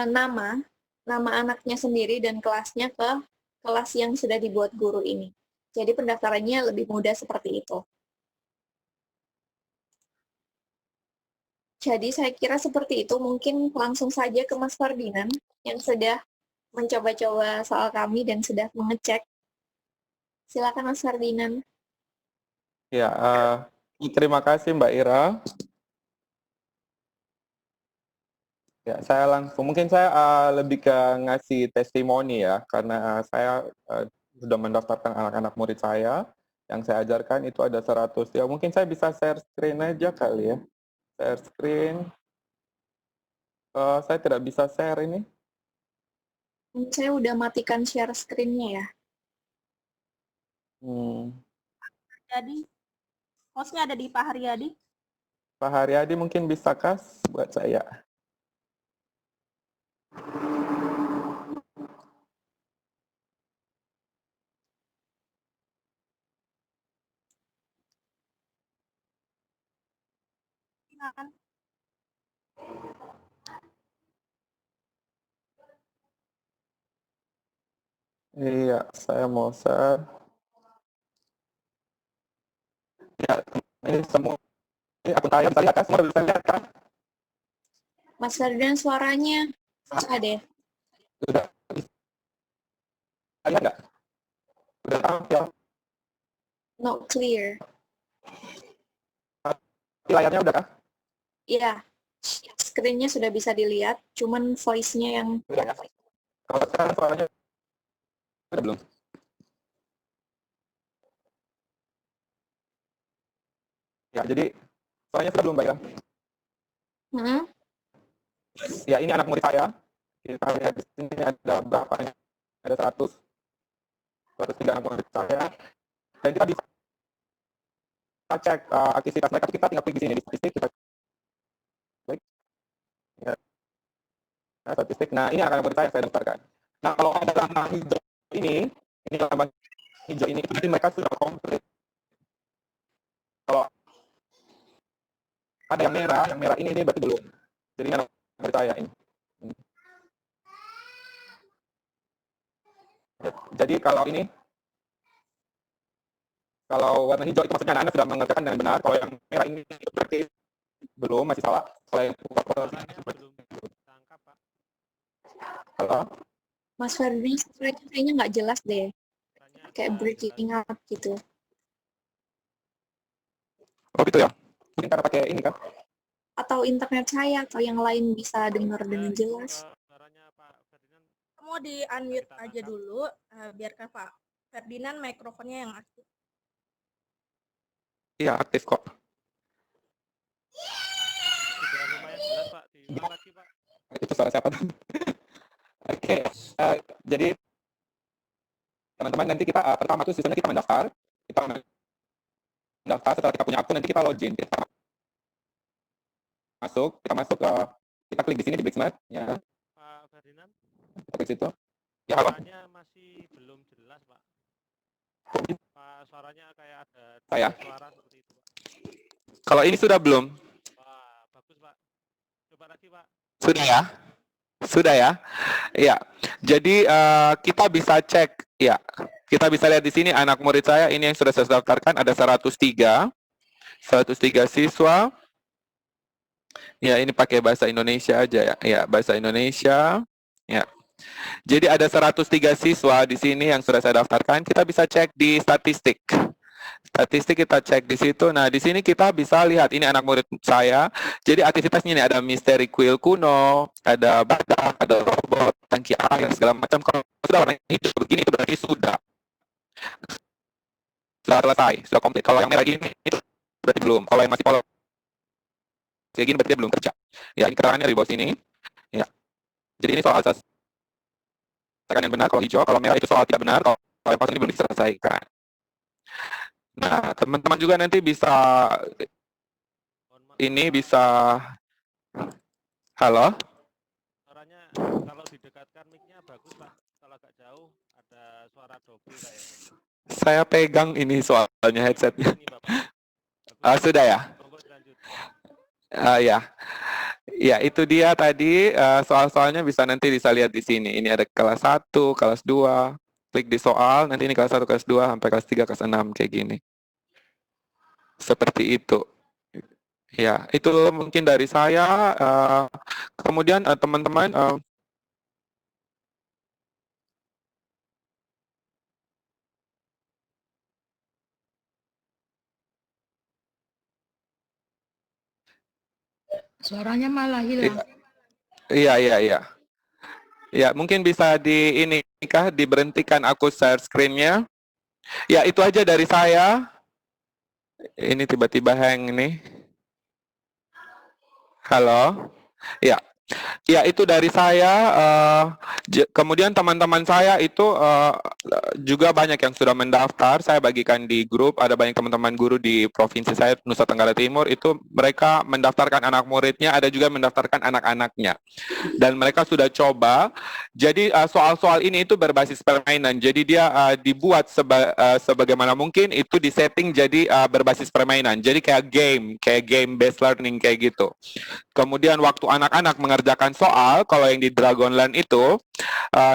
[SPEAKER 4] nama anaknya sendiri dan kelasnya ke kelas yang sudah dibuat guru ini. Jadi pendaftarannya lebih mudah seperti itu. Jadi saya kira seperti itu. Mungkin langsung saja ke Mas Ferdinand yang sudah mencoba-coba soal kami dan sudah mengecek. Silakan Mas Ferdinand.
[SPEAKER 3] Ya, terima kasih Mbak Ira. Ya, mungkin saya lebih ke ngasih testimoni ya, karena saya sudah mendaftarkan anak-anak murid saya, yang saya ajarkan itu ada 100. Ya, mungkin saya bisa share screen aja kali ya. Share screen. Saya tidak bisa share ini.
[SPEAKER 4] Saya udah matikan share screen-nya ya.
[SPEAKER 2] Jadi, hostnya ada di Pak Haryadi.
[SPEAKER 3] Pak Haryadi mungkin bisa kas buat saya.
[SPEAKER 2] Silakan.
[SPEAKER 3] Iya, saya mau share. Ya, ini semua. Ini akun saya bisa lihat kan? Semua bisa lihat kan?
[SPEAKER 4] Mas Ferdinand suaranya susah deh.
[SPEAKER 3] Sudah lihat nggak? Sudah tampil.
[SPEAKER 4] Not clear.
[SPEAKER 3] Layarnya udah kah?
[SPEAKER 4] Iya, screen-nya sudah bisa dilihat, cuman voice-nya yang...
[SPEAKER 3] Udah ya? Kalau sekarang suaranya udah belum? Ya, jadi suaranya sudah belum, Mbak ya? Ya, ini anak murid saya. Kita lihat di sini ada berapa? Ada 103 anak murid saya. Dan kita bisa cek aktivitas mereka. Kita tinggal klik di sini di statistik. Kita klik. Ya. Nah, statistik. Nah, ini anak murid saya daftarkan. Nah, kalau ada lambang hijau ini lambang hijau ini, jadi mereka sudah komplit. Kalau ada yang merah ini berarti belum. Jadi anak murid saya ini. Jadi kalau warna hijau itu maksudnya anak-anak sudah mengerjakan dengan benar. Kalau yang merah ini berarti belum, masih salah. Kalau yang belum tangkap, Pak. Halo?
[SPEAKER 4] Mas Ferdinand kayaknya nggak jelas deh. Kayak breaking up gitu.
[SPEAKER 3] Oh gitu ya. Mungkin karena pakai ini kan.
[SPEAKER 4] Atau internet saya atau yang lain bisa dengar dengan
[SPEAKER 5] Ya, itu
[SPEAKER 4] jelas.
[SPEAKER 5] suaranya Pak Ferdinand
[SPEAKER 2] Mau di unmute
[SPEAKER 5] kita
[SPEAKER 2] aja
[SPEAKER 5] tangkap.
[SPEAKER 2] dulu, biarkan Pak Ferdinand mikrofonnya yang aktif.
[SPEAKER 3] Iya aktif kok.
[SPEAKER 5] Sudah lumayan jelas Pak, diulang lagi Pak.
[SPEAKER 3] Itu suara siapa tuh? Oke. Jadi teman-teman nanti kita pertama tuh sistemnya kita mendaftar. Kita mendaftar setelah kita punya akun nanti kita login. Kita masuk ke kita klik di sini di Bixmat ya.
[SPEAKER 5] Pak Ferdinand,
[SPEAKER 3] Kita klik situ. Ya halo.
[SPEAKER 5] suaranya masih belum jelas Pak. Pak, suaranya kayak ada
[SPEAKER 3] Saya?
[SPEAKER 5] suara seperti itu Pak.
[SPEAKER 3] Kalau ini sudah belum?
[SPEAKER 5] Wah, bagus Pak. Coba lagi Pak.
[SPEAKER 3] Sudah ya? Sudah ya? Iya. Jadi kita bisa cek ya. Kita bisa lihat di sini anak murid saya ini yang sudah saya daftarkan ada 103. 103 siswa. Ya, ini pakai bahasa Indonesia aja ya. Ya, bahasa Indonesia. Ya. Jadi ada 103 siswa di sini yang sudah saya daftarkan. Kita bisa cek di statistik. Statistik kita cek di situ. Nah, di sini kita bisa lihat ini anak murid saya. Jadi aktivitasnya ini ada misteri kuil kuno, ada badak, ada robot, tangki air, segala macam. Kalau sudah warna hijau begini itu berarti sudah selesai, sudah komplit. Kalau yang merah gini itu berarti belum. Kalau yang masih polos kayak gini berarti dia belum kerja. Ya, ini keterangannya di bawah sini. Ya. Jadi ini soal asas yang benar kalau hijau, kalau merah itu soal tidak benar, kalau yang kosong ini belum diselesaikan. Nah, teman-teman juga nanti bisa
[SPEAKER 5] Mohon maaf,
[SPEAKER 3] ini
[SPEAKER 5] Pak.
[SPEAKER 3] bisa halo?
[SPEAKER 5] Suaranya kalau didekatkan mic-nya bagus Pak. Kalau agak jauh ada suara double kayaknya.
[SPEAKER 3] Saya pegang ini soalnya headsetnya.
[SPEAKER 5] Ini Bapak. Bagus.
[SPEAKER 3] Sudah ya?
[SPEAKER 5] Monggo lanjut.
[SPEAKER 3] Ya. Ya, itu dia tadi soal-soalnya bisa nanti bisa lihat di sini. Ini ada kelas 1, kelas 2. Klik di soal, nanti ini kelas 1, kelas 2 sampai kelas 3, kelas 6 kayak gini. Seperti itu. Ya, itu mungkin dari saya. Kemudian teman-teman
[SPEAKER 6] Suaranya malah hilang.
[SPEAKER 3] iya. Ya, mungkin bisa di ini kah diberhentikan aku share screen-nya. Ya, itu aja dari saya. Ini tiba-tiba hang nih. Halo. Ya. Ya, itu dari saya. Kemudian teman-teman saya itu juga banyak yang sudah mendaftar. Saya bagikan di grup. Ada banyak teman-teman guru di provinsi saya, Nusa Tenggara Timur. Itu mereka mendaftarkan anak muridnya, ada juga mendaftarkan anak-anaknya. Dan mereka sudah coba. Jadi soal-soal ini itu berbasis permainan. Jadi dia dibuat sebagaimana mungkin itu disetting jadi berbasis permainan. Jadi kayak game based learning kayak gitu. Kemudian waktu anak-anak mengerjakan soal, kalau yang di Dragonland itu,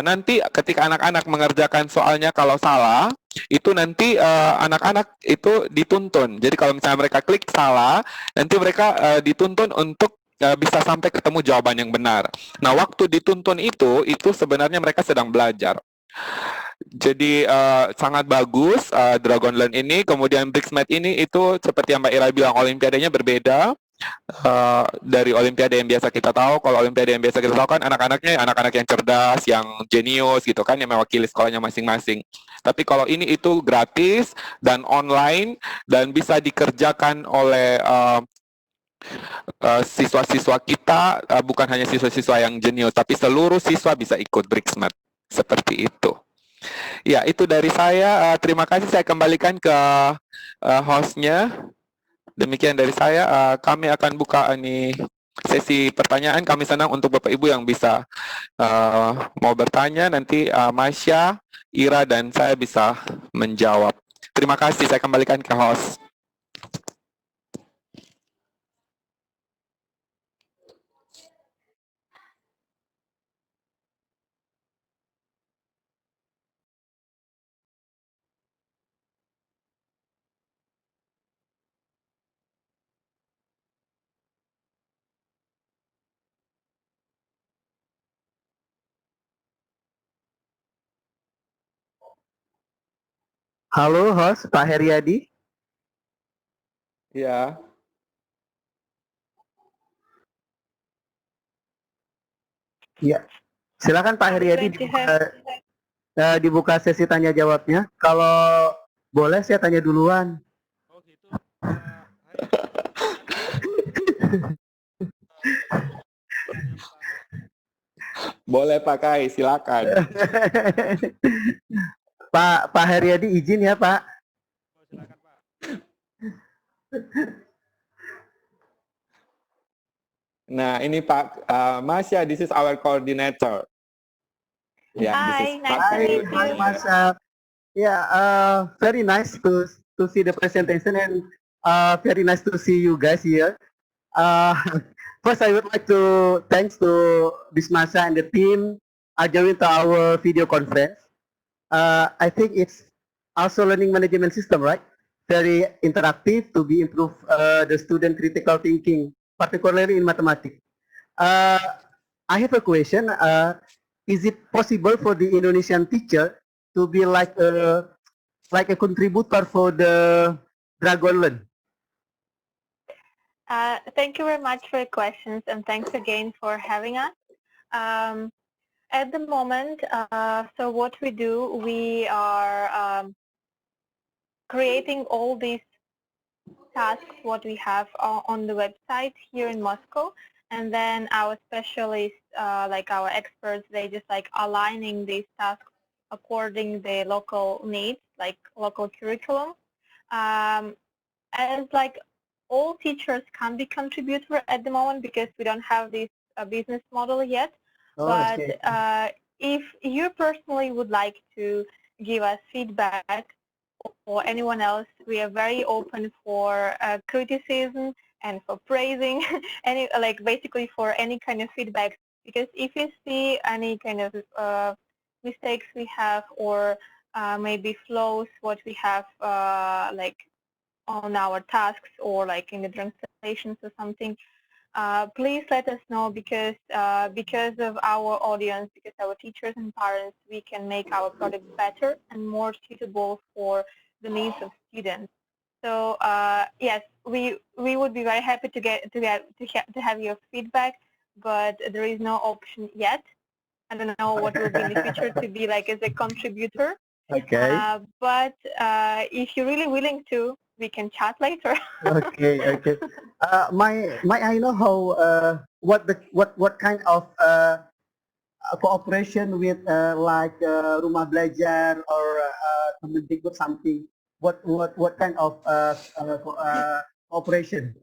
[SPEAKER 3] nanti ketika anak-anak mengerjakan soalnya kalau salah, itu nanti anak-anak itu dituntun. Jadi kalau misalnya mereka klik salah, nanti mereka dituntun untuk bisa sampai ketemu jawaban yang benar. Nah, waktu dituntun itu sebenarnya mereka sedang belajar. Jadi sangat bagus Dragonland ini. Kemudian Brixmat ini itu seperti yang Mbak Ira bilang, olimpiadanya berbeda. Dari olimpiade yang biasa kita tahu. Kalau olimpiade yang biasa kita tahu kan anak-anaknya anak-anak yang cerdas, yang jenius gitu kan, yang mewakili sekolahnya masing-masing. Tapi kalau ini itu gratis dan online dan bisa dikerjakan oleh siswa-siswa kita, bukan hanya siswa-siswa yang jenius, tapi seluruh siswa bisa ikut Brixmat. Seperti itu. Ya, itu dari saya. Terima kasih, saya kembalikan ke hostnya. Demikian dari saya, kami akan buka ini sesi pertanyaan. Kami senang untuk Bapak Ibu yang bisa mau bertanya. Nanti Masya, Ira, dan saya bisa menjawab. Terima kasih, saya kembalikan ke host.
[SPEAKER 7] Halo host, Pak Heriadi.
[SPEAKER 3] Ya.
[SPEAKER 6] Iya. Silakan Pak Heriadi dibuka sesi tanya jawabnya. Kalau boleh saya tanya duluan.
[SPEAKER 5] Oh gitu. Hai. Tanya pertama.
[SPEAKER 3] Boleh pakai, silakan.
[SPEAKER 6] Pak Heriadi izin ya Pak.
[SPEAKER 5] Oh, silakan Pak.
[SPEAKER 3] Nah, ini Pak Masya, this is our coordinator. Yeah,
[SPEAKER 1] Hi,
[SPEAKER 3] this is
[SPEAKER 1] nice
[SPEAKER 3] Pak
[SPEAKER 1] to meet
[SPEAKER 3] Heriadi.
[SPEAKER 6] Hi
[SPEAKER 1] you.
[SPEAKER 6] Masya. Yeah, very nice to see the presentation and very nice to see you guys here. First, I would like to thanks to Bismasha and the team joining to our video conference. I think it's also learning management system, right? Very interactive to be improve the student critical thinking, particularly in mathematics. I have a question. Is it possible for the Indonesian teacher to be like a contributor for the Dragon Learn?
[SPEAKER 1] Thank you very much for your questions, and thanks again for having us. At the moment, so what we do, we are creating all these tasks, what we have on the website here in Moscow, and then our specialists, like our experts, they just like aligning these tasks according the local needs, like local curriculum. As like all teachers can be contributor at the moment because we don't have this business model yet.
[SPEAKER 6] Oh,
[SPEAKER 1] But
[SPEAKER 6] okay.
[SPEAKER 1] if you personally would like to give us feedback or anyone else, we are very open for criticism and for praising, any like basically for any kind of feedback. Because if you see any kind of mistakes we have or maybe flaws what we have like on our tasks or like in the translations or something, please let us know because of our audience, because our teachers and parents, we can make our product better and more suitable for the needs of students. So yes, we would be very happy to have your feedback, but there is no option yet. I don't know what will be in the future to be like as a contributor.
[SPEAKER 6] Okay.
[SPEAKER 1] But if you're really willing to, we can chat later.
[SPEAKER 6] Okay. May I know how what kind of cooperation with like Rumah Belajar or Kemendikbud something? What kind of cooperation?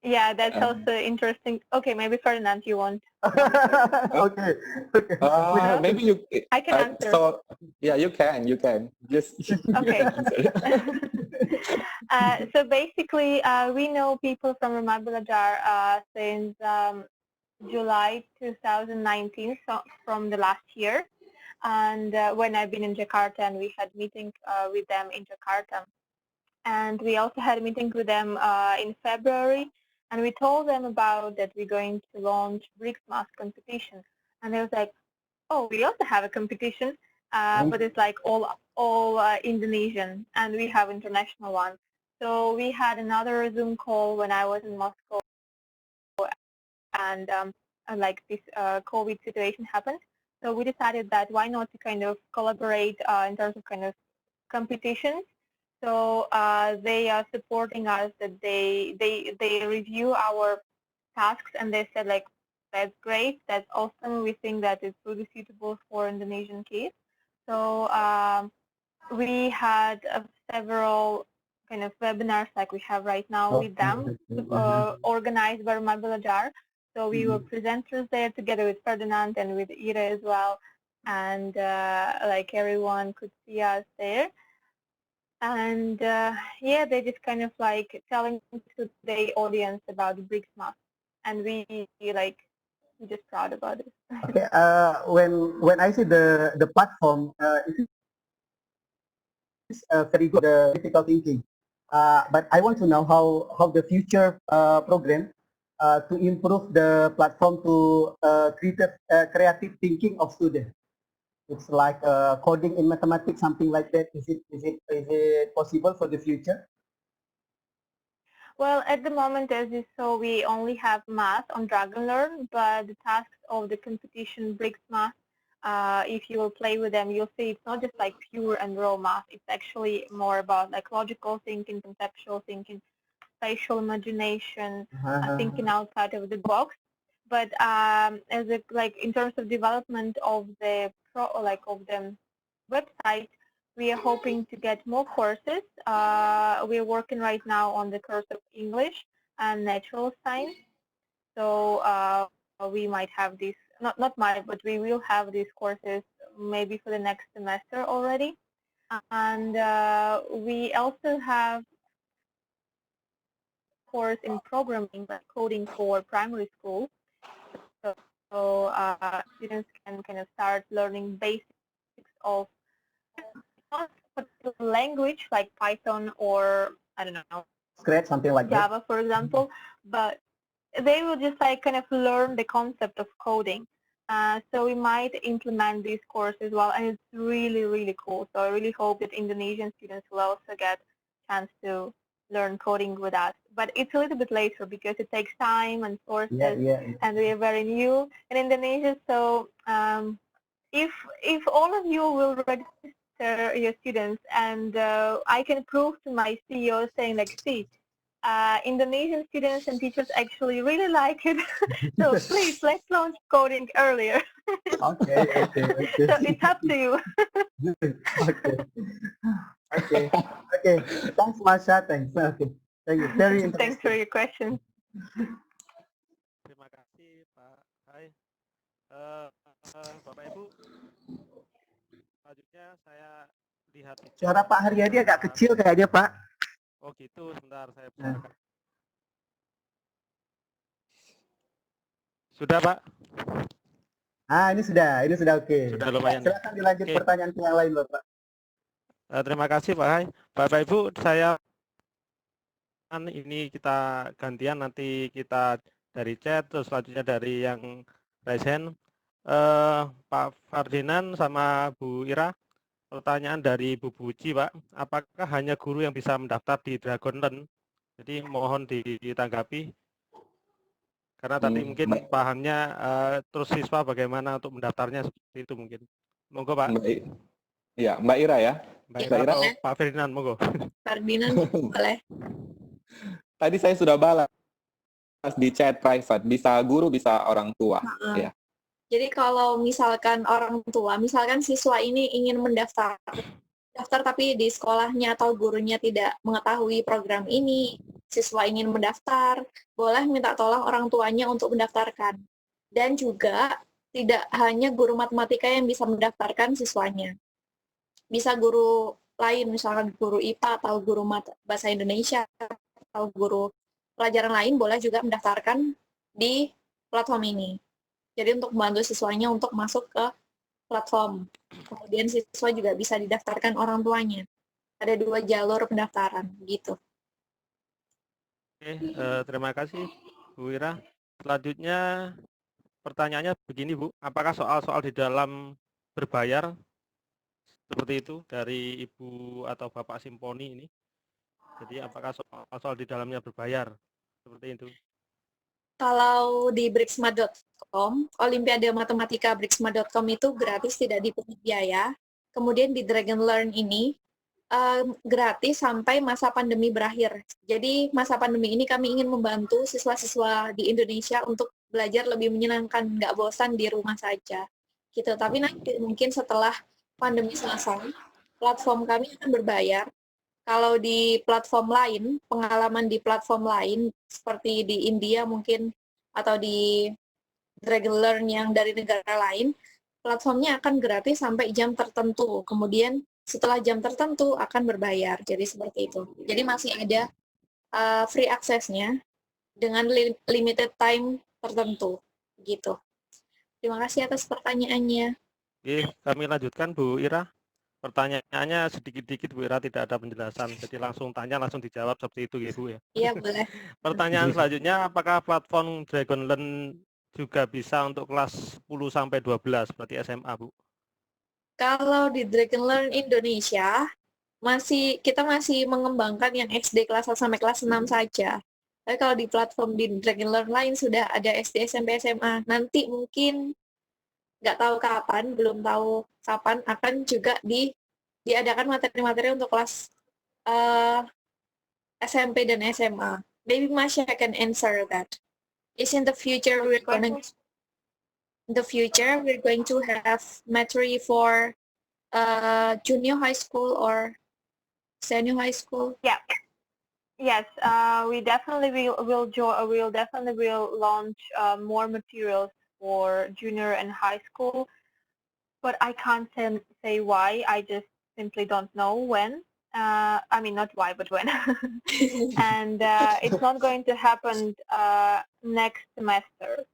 [SPEAKER 1] Yeah, that's also interesting. Okay, maybe Ferdinand, you want?
[SPEAKER 6] Okay.
[SPEAKER 1] Yeah.
[SPEAKER 3] Maybe you.
[SPEAKER 1] I can answer.
[SPEAKER 3] So yeah, you can. Just
[SPEAKER 1] Okay.
[SPEAKER 3] answer.
[SPEAKER 1] So basically, we know people from Rumah Belajar since July 2019, so from the last year. And when I've been in Jakarta, and we had meetings with them in Jakarta. And we also had a meeting with them in February, and we told them about that we're going to launch BRICS Math competition. And they was like, oh, we also have a competition, but it's like all Indonesian, and we have international one. So we had another Zoom call when I was in Moscow, and like this COVID situation happened. So we decided that why not to kind of collaborate in terms of kind of competitions. So they are supporting us, that they review our tasks, and they said like, that's great, that's awesome, we think that it's really suitable for Indonesian kids. So we had several kind of webinars like we have right now with them, organized by Rumah Belajar. So we were presenters there together with Ferdinand and with Ira as well, and like everyone could see us there. And yeah, they just kind of like telling to the audience about the BRICS Math, and we like we're just proud about it.
[SPEAKER 6] Okay. When I see the platform, it is very good. Critical thinking. But I want to know how the future program to improve the platform to creative thinking of students. It's like coding in mathematics, something like that. Is it possible for the future?
[SPEAKER 1] Well, at the moment, as you saw, we only have math on DragonLearn, but the tasks of the competition Bricks Math, if you will play with them, you'll see it's not just like pure and raw math. It's actually more about like logical thinking, conceptual thinking, spatial imagination, thinking outside of the box. But as a, like in terms of development of the website, we are hoping to get more courses. We are working right now on the course of English and natural science. So we might have these, not might, but we will have these courses maybe for the next semester already. And we also have course in programming, but coding for primary school. So students can kind of start learning basics of not a language like Python or I don't know,
[SPEAKER 6] Scratch, something like that.
[SPEAKER 1] Java, for example, but they will just like kind of learn the concept of coding. So we might implement these courses as well, and it's really, really cool. So I really hope that Indonesian students will also get a chance to learn coding with us. But it's a little bit later because it takes time and sources, and we are very new in Indonesia. So if all of you will register your students, and I can prove to my CEO saying like, see, Indonesian students and teachers actually really like it. So please, let's launch coding earlier.
[SPEAKER 6] Okay.
[SPEAKER 1] So it's up to you.
[SPEAKER 6] Okay. Thanks, Masha. Thanks. Okay. Thank you. Very interesting.
[SPEAKER 1] Thanks for your question.
[SPEAKER 5] Terima kasih Pak Hai. Bapak Ibu, selanjutnya saya lihat di chat.
[SPEAKER 6] Suara Pak Haryadi agak kecil kayaknya, Pak.
[SPEAKER 5] Oh gitu, sebentar saya besarkan. Sudah Pak?
[SPEAKER 6] Ini sudah oke.
[SPEAKER 5] Sudah lumayan.
[SPEAKER 6] Silakan dilanjut pertanyaan yang lain, Bapak.
[SPEAKER 5] Terima kasih Pak Hai. Bapak Ibu, saya ini kita gantian, nanti kita dari chat, terus selanjutnya dari yang raise hand. Pak Ferdinand sama Bu Ira, pertanyaan dari Bu Buci, Pak. Apakah hanya guru yang bisa mendaftar di DragonLearn? Jadi mohon ditanggapi. Karena tadi mungkin pahamnya terus siswa bagaimana untuk mendaftarnya seperti itu mungkin. Monggo Pak.
[SPEAKER 3] Iya, Mbak Ira ya.
[SPEAKER 5] Mbak Ira atau Pak Ferdinand, monggo.
[SPEAKER 4] Ferdinand boleh.
[SPEAKER 3] Tadi saya sudah balas di chat private, bisa guru, bisa orang tua. Ya.
[SPEAKER 4] Jadi kalau misalkan orang tua, misalkan siswa ini ingin mendaftar tapi di sekolahnya atau gurunya tidak mengetahui program ini, siswa ingin mendaftar, boleh minta tolong orang tuanya untuk mendaftarkan. Dan juga tidak hanya guru matematika yang bisa mendaftarkan siswanya. Bisa guru lain, misalkan guru IPA atau guru bahasa Indonesia atau guru pelajaran lain boleh juga mendaftarkan di platform ini. Jadi untuk membantu siswanya untuk masuk ke platform. Kemudian siswa juga bisa didaftarkan orang tuanya. Ada 2 jalur pendaftaran, gitu.
[SPEAKER 5] Oke, terima kasih Bu Ira. Selanjutnya pertanyaannya begini Bu, apakah soal-soal di dalam berbayar seperti itu dari Ibu atau Bapak Simponi ini? Jadi apakah soal-soal di dalamnya berbayar seperti itu?
[SPEAKER 4] Kalau di bricksma.com, Olimpiade Matematika bricksma.com itu gratis, tidak dipungut biaya. Kemudian di DragonLearn ini gratis sampai masa pandemi berakhir. Jadi masa pandemi ini kami ingin membantu siswa-siswa di Indonesia untuk belajar lebih menyenangkan, nggak bosan di rumah saja. Gitu. Tapi nanti mungkin setelah pandemi selesai, platform kami akan berbayar. Kalau di platform lain, pengalaman di platform lain, seperti di India mungkin, atau di DragonLearn yang dari negara lain, platformnya akan gratis sampai jam tertentu. Kemudian setelah jam tertentu akan berbayar. Jadi seperti itu. Jadi masih ada free access-nya dengan limited time tertentu. Gitu. Terima kasih atas pertanyaannya.
[SPEAKER 5] Oke, kami lanjutkan Bu Ira. Pertanyaannya sedikit-dikit Bu Ira, tidak ada penjelasan, jadi langsung tanya langsung dijawab seperti itu ya Bu ya.
[SPEAKER 4] Iya boleh.
[SPEAKER 5] Pertanyaan selanjutnya, apakah platform DragonLearn juga bisa untuk kelas 10 sampai 12 berarti SMA Bu?
[SPEAKER 4] Kalau di DragonLearn Indonesia kita masih mengembangkan yang SD kelas 1 sampai kelas 6 saja. Tapi kalau di platform di Dragon Learn lain sudah ada SD, SMP, SMA. Nanti mungkin nggak tahu kapan, belum tahu kapan akan juga diadakan materi-materi untuk kelas SMP dan SMA. Maybe Masya can answer that. Is in the future we're going to have material for junior high school or senior high school?
[SPEAKER 1] Yeah. Yes, we definitely will definitely launch more materials for junior and high school, but I can't say why. I just simply don't know when. I mean, not why, but when. And it's not going to happen next semester,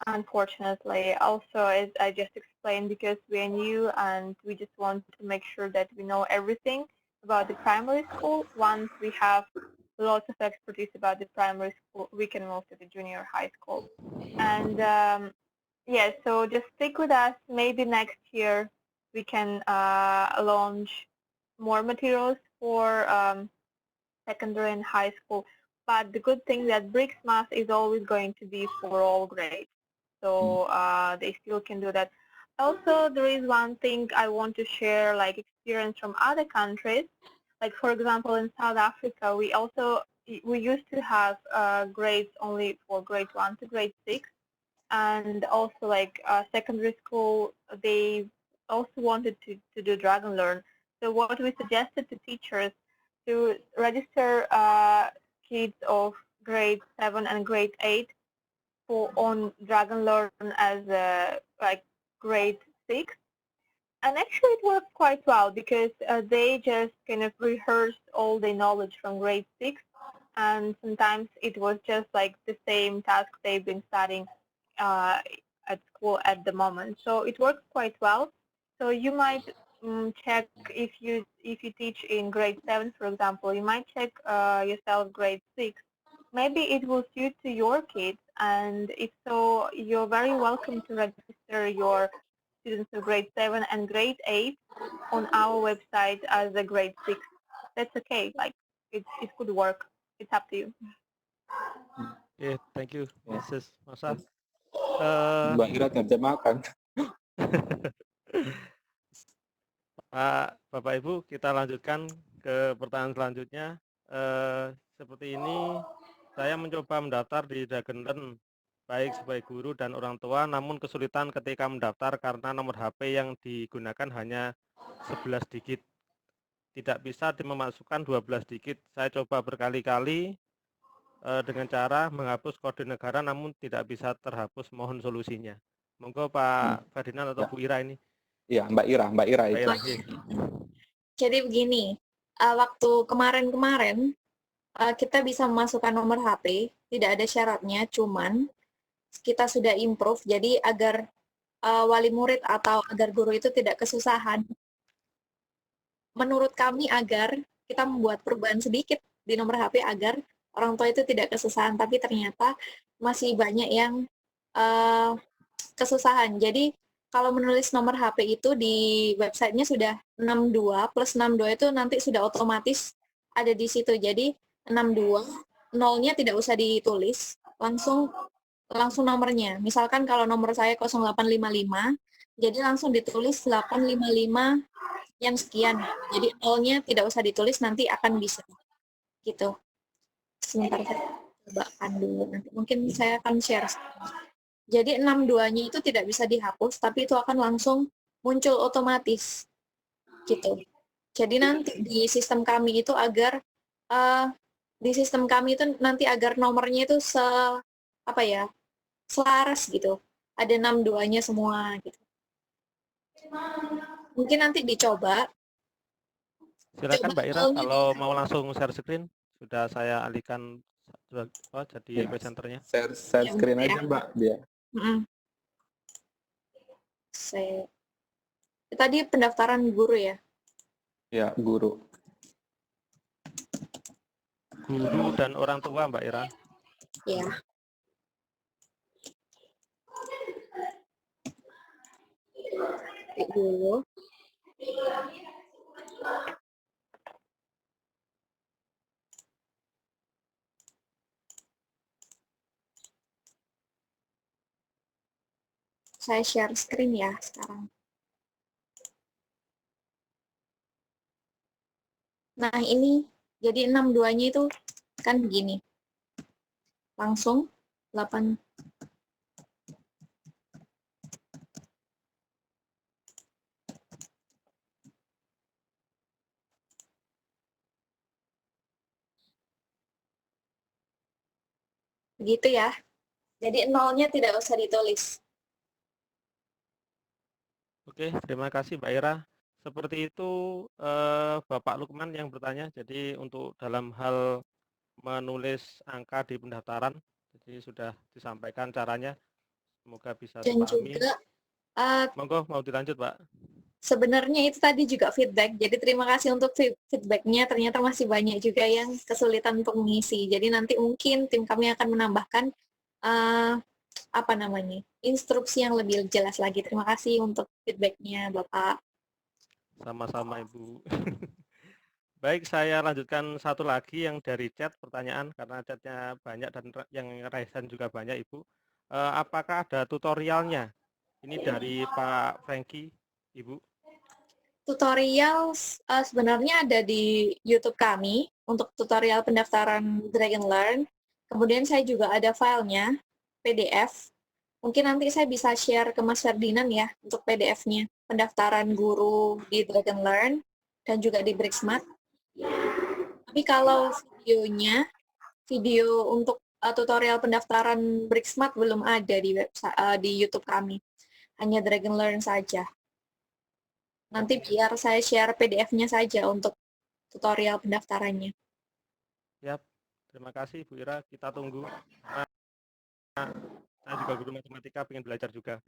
[SPEAKER 1] unfortunately. Also, as I just explained, because we are new and we just want to make sure that we know everything about the primary school. Once we have lots of expertise about the primary school, we can move to the junior high school. And yeah, so just stick with us. Maybe next year we can launch more materials for secondary and high school. But the good thing that BRICS Math is always going to be for all grades. So they still can do that. Also, there is one thing I want to share, like experience from other countries. Like for example, in South Africa, we used to have grades only for grade 1 to grade 6, and also like secondary school, they also wanted to do Dragon Learn. So what we suggested to teachers to register kids of grade 7 and grade 8 on Dragon Learn as like grade 6. And actually it worked quite well because they just kind of rehearsed all the knowledge from grade 6, and sometimes it was just like the same task they've been studying at school at the moment. So it works quite well. So you might check if you teach in grade 7, for example, you might check yourself grade 6. Maybe it will suit to your kids, and if so, you're very welcome to register your students of grade 7 and grade 8 on our website as a grade 6. That's okay. Like it could work. It's up to you.
[SPEAKER 5] Oke, thank you, Mrs. Masa.
[SPEAKER 3] Mbak Ira kerja makan.
[SPEAKER 5] Bapak Ibu, kita lanjutkan ke pertanyaan selanjutnya. Seperti ini, saya mencoba mendaftar di Dragon Learn baik sebagai guru dan orang tua, namun kesulitan ketika mendaftar karena nomor HP yang digunakan hanya 11 digit. Tidak bisa memasukkan 12 digit. Saya coba berkali-kali dengan cara menghapus kode negara, namun tidak bisa terhapus. Mohon solusinya. Monggo Pak Ferdinand atau Bu Ira ini.
[SPEAKER 3] Iya, Mbak Ira itu.
[SPEAKER 4] Jadi begini, waktu kemarin-kemarin kita bisa memasukkan nomor HP, tidak ada syaratnya, cuman kita sudah improve, jadi agar wali murid atau agar guru itu tidak kesusahan. Menurut kami agar kita membuat perubahan sedikit di nomor HP agar orang tua itu tidak kesusahan, tapi ternyata masih banyak yang kesusahan. Jadi kalau menulis nomor HP itu di websitenya sudah 62, plus 62 itu nanti sudah otomatis ada di situ. Jadi 62, nolnya tidak usah ditulis, langsung nomornya. Misalkan kalau nomor saya 0855, jadi langsung ditulis 855 yang sekian. Jadi nolnya tidak usah ditulis, nanti akan bisa. Gitu. Sebentar saya cobakan dulu. Nanti mungkin saya akan share. Jadi 62-nya itu tidak bisa dihapus, tapi itu akan langsung muncul otomatis. Gitu. Jadi nanti di sistem kami itu agar nomornya itu selaras gitu. Ada 62-nya semua gitu. Mungkin nanti dicoba.
[SPEAKER 5] Silakan Mbak Ira kalau mau langsung share screen, sudah saya alihkan jadi presenternya.
[SPEAKER 3] Share screen aja Mbak dia.
[SPEAKER 4] Tadi pendaftaran guru ya?
[SPEAKER 3] Ya, guru.
[SPEAKER 5] Guru dan orang tua Mbak Ira.
[SPEAKER 4] Ya. Dulu. Saya share screen ya sekarang. Nah, ini jadi 62-nya itu kan begini. Langsung 8. Begitu ya. Jadi nolnya tidak usah ditulis.
[SPEAKER 5] Oke, terima kasih Mbak Ira. Seperti itu Bapak Lukman yang bertanya. Jadi untuk dalam hal menulis angka di pendaftaran, jadi sudah disampaikan caranya. Semoga bisa
[SPEAKER 4] Dan
[SPEAKER 5] dipahami.
[SPEAKER 4] juga
[SPEAKER 5] Monggo mau dilanjut Pak.
[SPEAKER 4] sebenarnya itu tadi juga feedback. Jadi terima kasih untuk feedbacknya. Ternyata masih banyak juga yang kesulitan untuk mengisi. Jadi nanti mungkin tim kami akan menambahkan apa namanya, instruksi yang lebih jelas lagi. Terima kasih untuk feedbacknya Bapak.
[SPEAKER 5] Sama-sama Ibu. Baik, saya lanjutkan satu lagi yang dari chat pertanyaan karena chatnya banyak dan yang raisan juga banyak Ibu. Apakah ada tutorialnya? Ini dari Pak Franky, Ibu.
[SPEAKER 4] Tutorial sebenarnya ada di YouTube kami untuk tutorial pendaftaran Dragon Learn. Kemudian saya juga ada filenya, PDF. Mungkin nanti saya bisa share ke Mas Ferdinand ya untuk PDF-nya. Pendaftaran guru di Dragon Learn dan juga di Brixmat. Tapi kalau videonya, video untuk tutorial pendaftaran Brixmat belum ada di website di YouTube kami. Hanya Dragon Learn saja. Nanti biar saya share PDF-nya saja untuk tutorial pendaftarannya.
[SPEAKER 5] Siap, terima kasih Bu Ira, kita tunggu. Saya juga guru matematika, pengen belajar juga.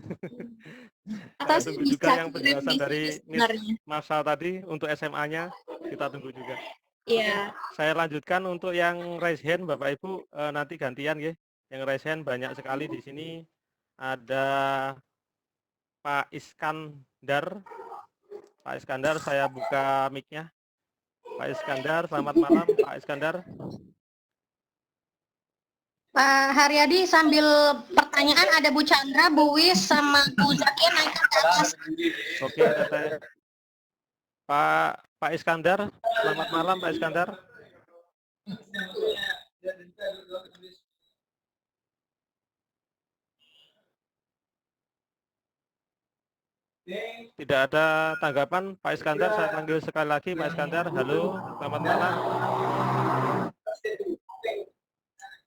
[SPEAKER 4] Atau
[SPEAKER 5] Saya tunggu juga yang penjelasan dari
[SPEAKER 4] sebenarnya.
[SPEAKER 5] Masal tadi untuk SMA-nya, kita tunggu juga.
[SPEAKER 4] Iya.
[SPEAKER 5] Saya lanjutkan untuk yang raise hand Bapak Ibu, nanti gantian ya. Yang raise hand banyak sekali di sini. Ada Pak Iskandar. Pak Iskandar, saya buka mic-nya. Pak Iskandar, selamat malam Pak Iskandar.
[SPEAKER 7] Pak Haryadi, sambil pertanyaan ada Bu Chandra, Bu Wis, sama Bu Zakia naik ke atas.
[SPEAKER 5] Oke, ada Pak Iskandar, selamat malam Pak Iskandar. Tidak ada tanggapan Pak Iskandar, saya panggil sekali lagi Pak Iskandar. Halo, selamat malam.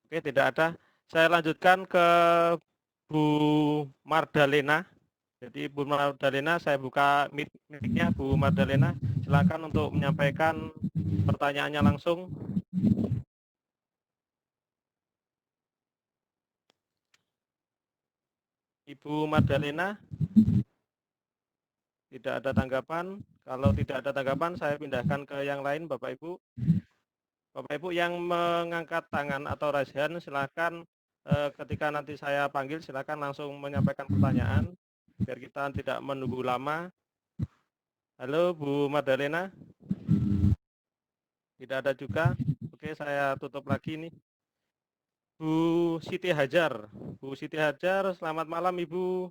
[SPEAKER 5] Oke, tidak ada. Saya lanjutkan ke Bu Mardalena. Jadi Bu Mardalena, saya buka mic-nya Bu Mardalena. Silakan untuk menyampaikan pertanyaannya langsung. Ibu Mardalena. Tidak ada tanggapan. Kalau tidak ada tanggapan, saya pindahkan ke yang lain, Bapak Ibu. Bapak Ibu yang mengangkat tangan atau raise hand, silakan ketika nanti saya panggil, silakan langsung menyampaikan pertanyaan, biar kita tidak menunggu lama. Halo, Bu Madalena. Tidak ada juga. Oke, saya tutup lagi nih. Bu Siti Hajar. Bu Siti Hajar, selamat malam, Ibu.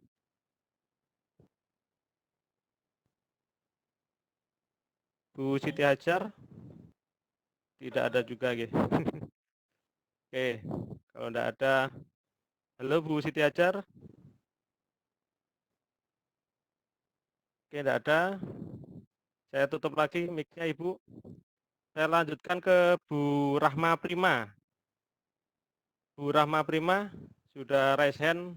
[SPEAKER 5] Bu Siti Hajar, tidak ada juga, gitu. Oke, kalau tidak ada, halo Bu Siti Hajar. Oke, tidak ada. Saya tutup lagi mic-nya Ibu. Saya lanjutkan ke Bu Rahma Prima. Bu Rahma Prima, sudah raise hand.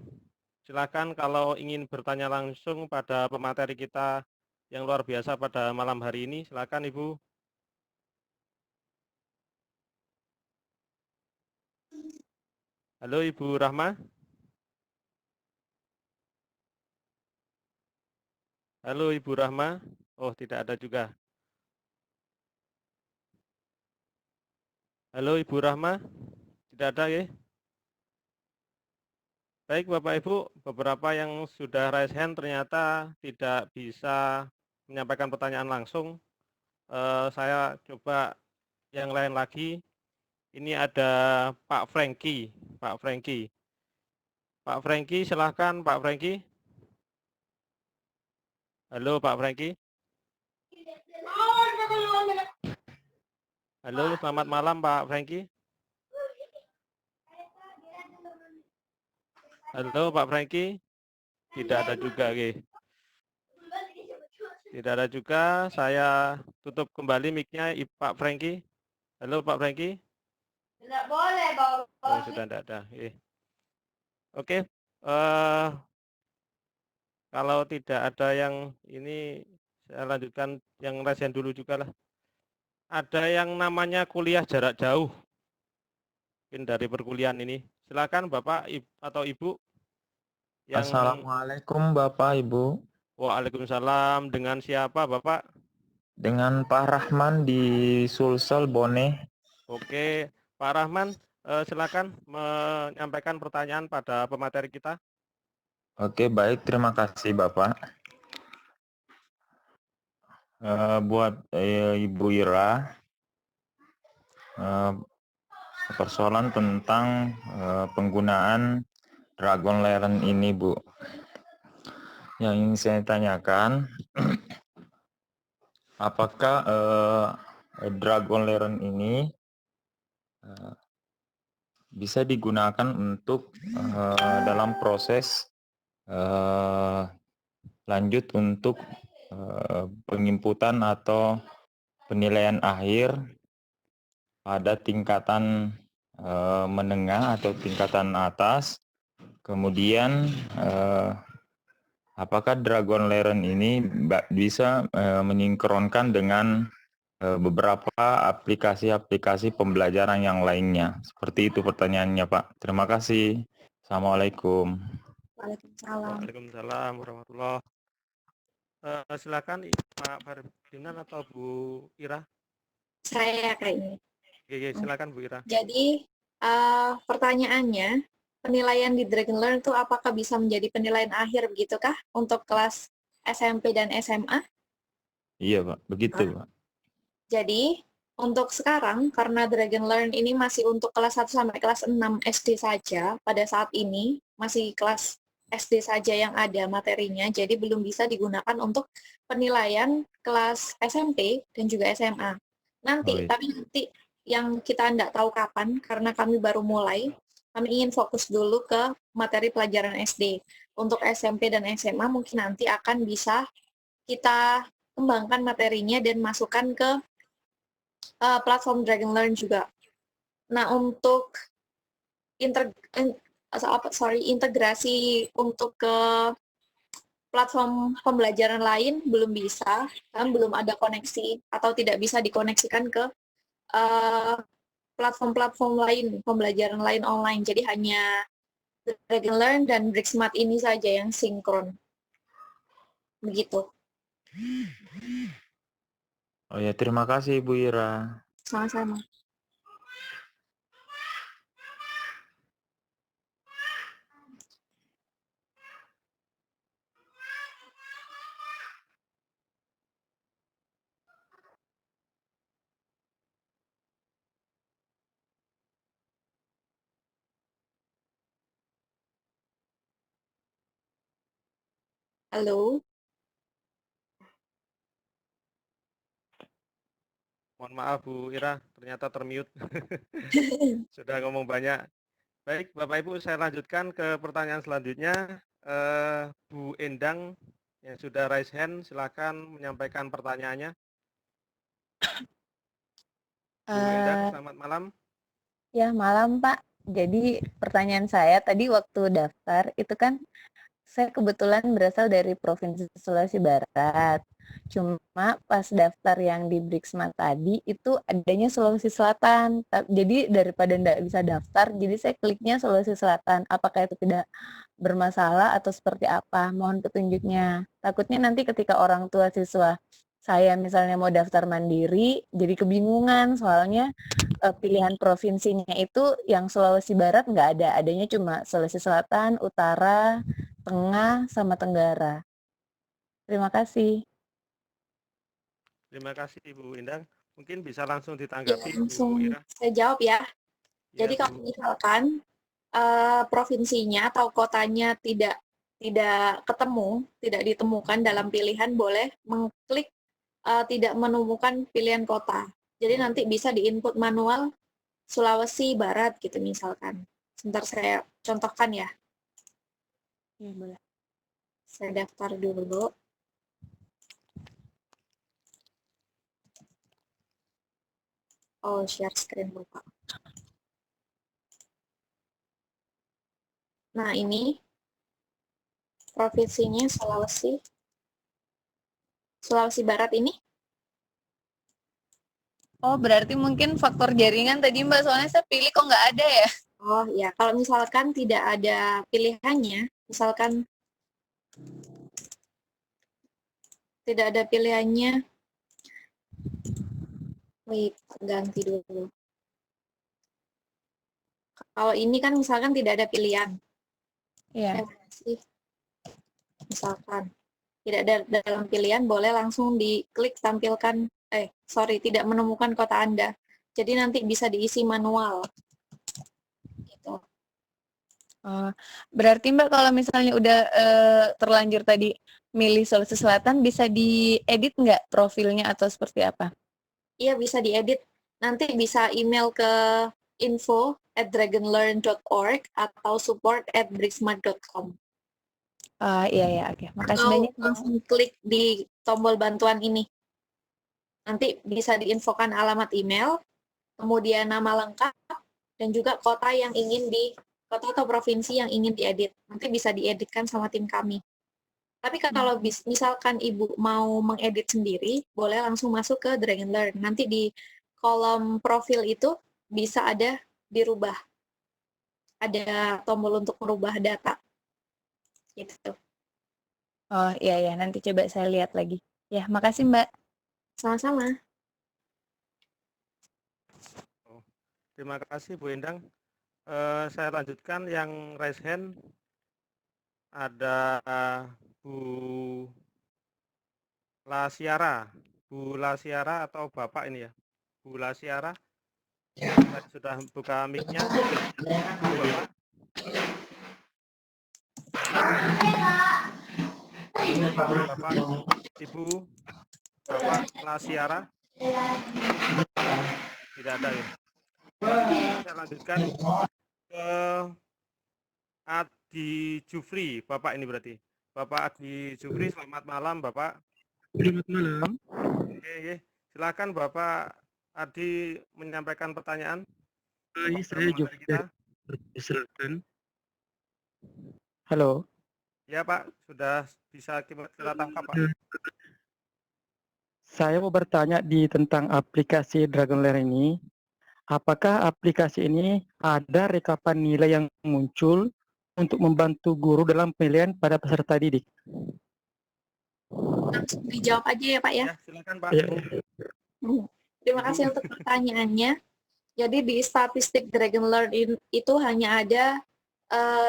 [SPEAKER 5] Silakan kalau ingin bertanya langsung pada pemateri kita yang luar biasa pada malam hari ini, silakan Ibu. Halo Ibu Rahma. Halo Ibu Rahma. Oh, tidak ada juga. Halo Ibu Rahma. Tidak ada ya? Baik Bapak Ibu, beberapa yang sudah raise hand ternyata tidak bisa menyampaikan pertanyaan langsung. Saya coba yang lain lagi. Ini ada Pak Franky. Pak Franky. Pak Franky, silahkan Pak Franky. Halo Pak Franky. Halo, selamat malam Pak Franky. Halo Pak Franky. Tidak ada juga, oke. Tidak ada juga. Saya tutup kembali mic-nya Pak Franky. Halo Pak Franky.
[SPEAKER 1] Tidak boleh, Bos.
[SPEAKER 5] Oh, sudah tidak ada. Oke. Kalau tidak ada yang ini, saya lanjutkan yang resen dulu juga lah. Ada yang namanya kuliah jarak jauh. Mungkin dari perkuliahan ini. Silakan Bapak atau Ibu. Yang...
[SPEAKER 8] Assalamualaikum Bapak Ibu.
[SPEAKER 5] Waalaikumsalam. Dengan siapa Bapak?
[SPEAKER 8] Dengan Pak Rahman di Sulsel, Bone.
[SPEAKER 5] Oke, Pak Rahman, silakan menyampaikan pertanyaan pada pemateri kita.
[SPEAKER 8] Oke, baik. Terima kasih Bapak. Buat Ibu Ira, persoalan tentang penggunaan Dragon Learn ini, Bu. Yang ingin saya tanyakan, apakah Dragon Learn ini bisa digunakan untuk dalam proses lanjut untuk penginputan atau penilaian akhir pada tingkatan menengah atau tingkatan atas. Kemudian apakah Dragon Learn ini bisa menyinkronkan dengan beberapa aplikasi-aplikasi pembelajaran yang lainnya? Seperti itu pertanyaannya, Pak. Terima kasih. Assalamualaikum.
[SPEAKER 4] Waalaikumsalam.
[SPEAKER 5] Waalaikumsalam warahmatullahi. Silakan Pak Ferdinand atau Bu Ira.
[SPEAKER 4] Saya kayaknya.
[SPEAKER 5] Oke, silakan Bu Ira.
[SPEAKER 4] Jadi pertanyaannya, penilaian di Dragon Learn itu apakah bisa menjadi penilaian akhir begitukah untuk kelas SMP dan SMA?
[SPEAKER 8] Iya Pak, begitu Pak.
[SPEAKER 4] Jadi untuk sekarang, karena Dragon Learn ini masih untuk kelas 1 sampai kelas 6 SD saja, pada saat ini masih kelas SD saja yang ada materinya, jadi belum bisa digunakan untuk penilaian kelas SMP dan juga SMA. Nanti, tapi nanti yang kita tidak tahu kapan, karena kami baru mulai, kami ingin fokus dulu ke materi pelajaran SD. Untuk SMP dan SMA mungkin nanti akan bisa kita kembangkan materinya dan masukkan ke platform Dragon Learn juga. Nah, untuk integrasi untuk ke platform pembelajaran lain belum bisa, kan belum ada koneksi atau tidak bisa dikoneksikan ke platform-platform lain, pembelajaran lain online. Jadi hanya Dragon Learn dan BrickSmart ini saja yang sinkron. Begitu.
[SPEAKER 8] Oh ya, terima kasih Bu Ira.
[SPEAKER 4] Sama-sama. Halo.
[SPEAKER 5] Mohon maaf Bu Ira, ternyata termute. Sudah ngomong banyak. Baik, Bapak Ibu, saya lanjutkan ke pertanyaan selanjutnya. Bu Endang yang sudah raise hand, silakan menyampaikan pertanyaannya. Bu Endang, selamat malam.
[SPEAKER 9] Ya, malam Pak. Jadi pertanyaan saya tadi waktu daftar itu kan saya kebetulan berasal dari Provinsi Sulawesi Barat. Cuma pas daftar yang di BrickSmart tadi itu adanya Sulawesi Selatan. Jadi daripada tidak bisa daftar, jadi saya kliknya Sulawesi Selatan. Apakah itu tidak bermasalah atau seperti apa? Mohon petunjuknya. Takutnya nanti ketika orang tua siswa saya misalnya mau daftar mandiri, jadi kebingungan soalnya pilihan provinsinya itu yang Sulawesi Barat nggak ada. Adanya cuma Sulawesi Selatan, Utara, Tengah, sama Tenggara. Terima kasih.
[SPEAKER 5] Terima kasih Ibu Endang. Mungkin bisa langsung ditanggapi
[SPEAKER 4] Ya, langsung
[SPEAKER 5] Bu Ira.
[SPEAKER 4] saya jawab ya. Jadi
[SPEAKER 5] Ya,
[SPEAKER 4] kalau misalkan provinsinya atau kotanya tidak tidak ketemu, tidak ditemukan dalam pilihan, boleh mengklik tidak menemukan pilihan kota. Jadi nanti bisa diinput manual Sulawesi Barat gitu misalkan. Sebentar saya contohkan ya. Ya boleh. Saya daftar dulu. Oh, share screen lupa. Nah, ini provinsinya Sulawesi Barat ini.
[SPEAKER 9] Oh, berarti mungkin faktor jaringan tadi Mbak, soalnya saya pilih kok nggak ada ya.
[SPEAKER 4] Oh ya, kalau misalkan tidak ada pilihannya, misalkan tidak ada pilihannya, wait, ganti dulu. Kalau ini kan misalkan tidak ada pilihan.
[SPEAKER 9] Iya.
[SPEAKER 4] Misalkan tidak ada dalam pilihan, boleh langsung diklik tampilkan, tidak menemukan kota Anda. Jadi nanti bisa diisi manual. Gitu.
[SPEAKER 9] Berarti Mbak kalau misalnya udah terlanjur tadi milih Sulawesi Selatan, bisa diedit nggak profilnya atau seperti apa?
[SPEAKER 4] Iya, bisa diedit. Nanti bisa email ke info@dragonlearn.org atau support@bricksmart.com.
[SPEAKER 9] Iya, oke. Makasih
[SPEAKER 4] Atau
[SPEAKER 9] banyak.
[SPEAKER 4] langsung klik di tombol bantuan ini. Nanti bisa diinfokan alamat email, kemudian nama lengkap, dan juga kota atau provinsi yang ingin diedit. Nanti bisa dieditkan sama tim kami. Tapi kalau misalkan Ibu mau mengedit sendiri, boleh langsung masuk ke Dragon Learn. Nanti di kolom profil itu bisa ada dirubah. Ada tombol untuk merubah data. Gitu.
[SPEAKER 9] Oh iya, nanti coba saya lihat lagi. Ya, makasih Mbak.
[SPEAKER 4] Sama-sama.
[SPEAKER 5] Terima kasih Bu Endang. Saya lanjutkan yang raise hand. Ada Bu Lasiara. Bu Lasiara atau Bapak ini ya? Bu Lasiara. Sudah buka mic-nya. Bapak. Bapak, Ibu, Bapak Lasiara. Tidak ada ya. Saya lanjutkan ke Adi Jufri, Bapak ini berarti. Bapak Adi Jufri, selamat malam Bapak.
[SPEAKER 10] Selamat malam.
[SPEAKER 5] Oke. Silakan Bapak Adi menyampaikan pertanyaan.
[SPEAKER 10] Hai, saya Jufri dari Selatan. Halo.
[SPEAKER 5] Ya Pak, sudah bisa kita tangkap Pak.
[SPEAKER 10] Saya mau bertanya tentang aplikasi Dragon Learn ini. Apakah aplikasi ini ada rekapan nilai yang muncul untuk membantu guru dalam pemilihan pada peserta didik?
[SPEAKER 4] Langsung dijawab aja ya Pak ya.
[SPEAKER 5] Silakan Pak.
[SPEAKER 4] Terima kasih untuk pertanyaannya. Jadi di statistik Dragon Learn itu hanya ada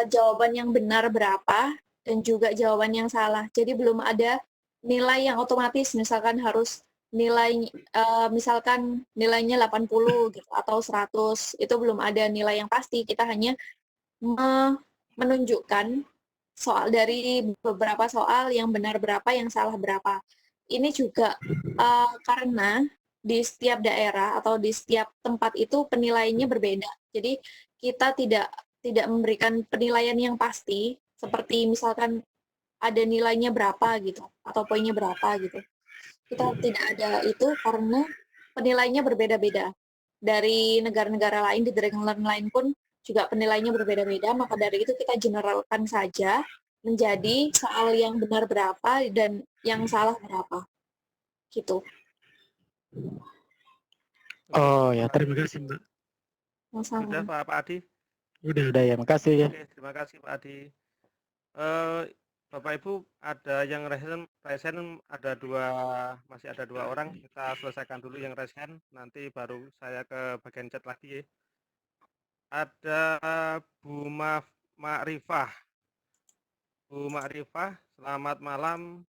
[SPEAKER 4] jawaban yang benar berapa dan juga jawaban yang salah. Jadi belum ada nilai yang otomatis, misalkan harus misalkan nilainya 80 gitu, atau 100, itu belum ada nilai yang pasti. Kita hanya menunjukkan soal dari beberapa soal yang benar berapa, yang salah berapa. Ini juga karena di setiap daerah atau di setiap tempat itu penilaiannya berbeda. Jadi kita tidak memberikan penilaian yang pasti, seperti misalkan ada nilainya berapa gitu, atau poinnya berapa gitu. Kita tidak ada itu karena penilaiannya berbeda-beda. Dari negara-negara lain, di Dragon Learn lain pun juga penilaiannya berbeda-beda, maka dari itu kita generalkan saja menjadi soal yang benar berapa dan yang salah berapa. Gitu.
[SPEAKER 10] Oh ya, terima kasih Mbak.
[SPEAKER 5] Sudah Pak Adi?
[SPEAKER 10] Udah ya, makasih ya.
[SPEAKER 5] Oke, terima kasih Pak Adi. Bapak Ibu, ada yang resen masih ada dua orang. Kita selesaikan dulu yang resen, nanti baru saya ke bagian chat lagi ya. Ada Bu Ma'rifah. Bu Ma'rifah, selamat malam.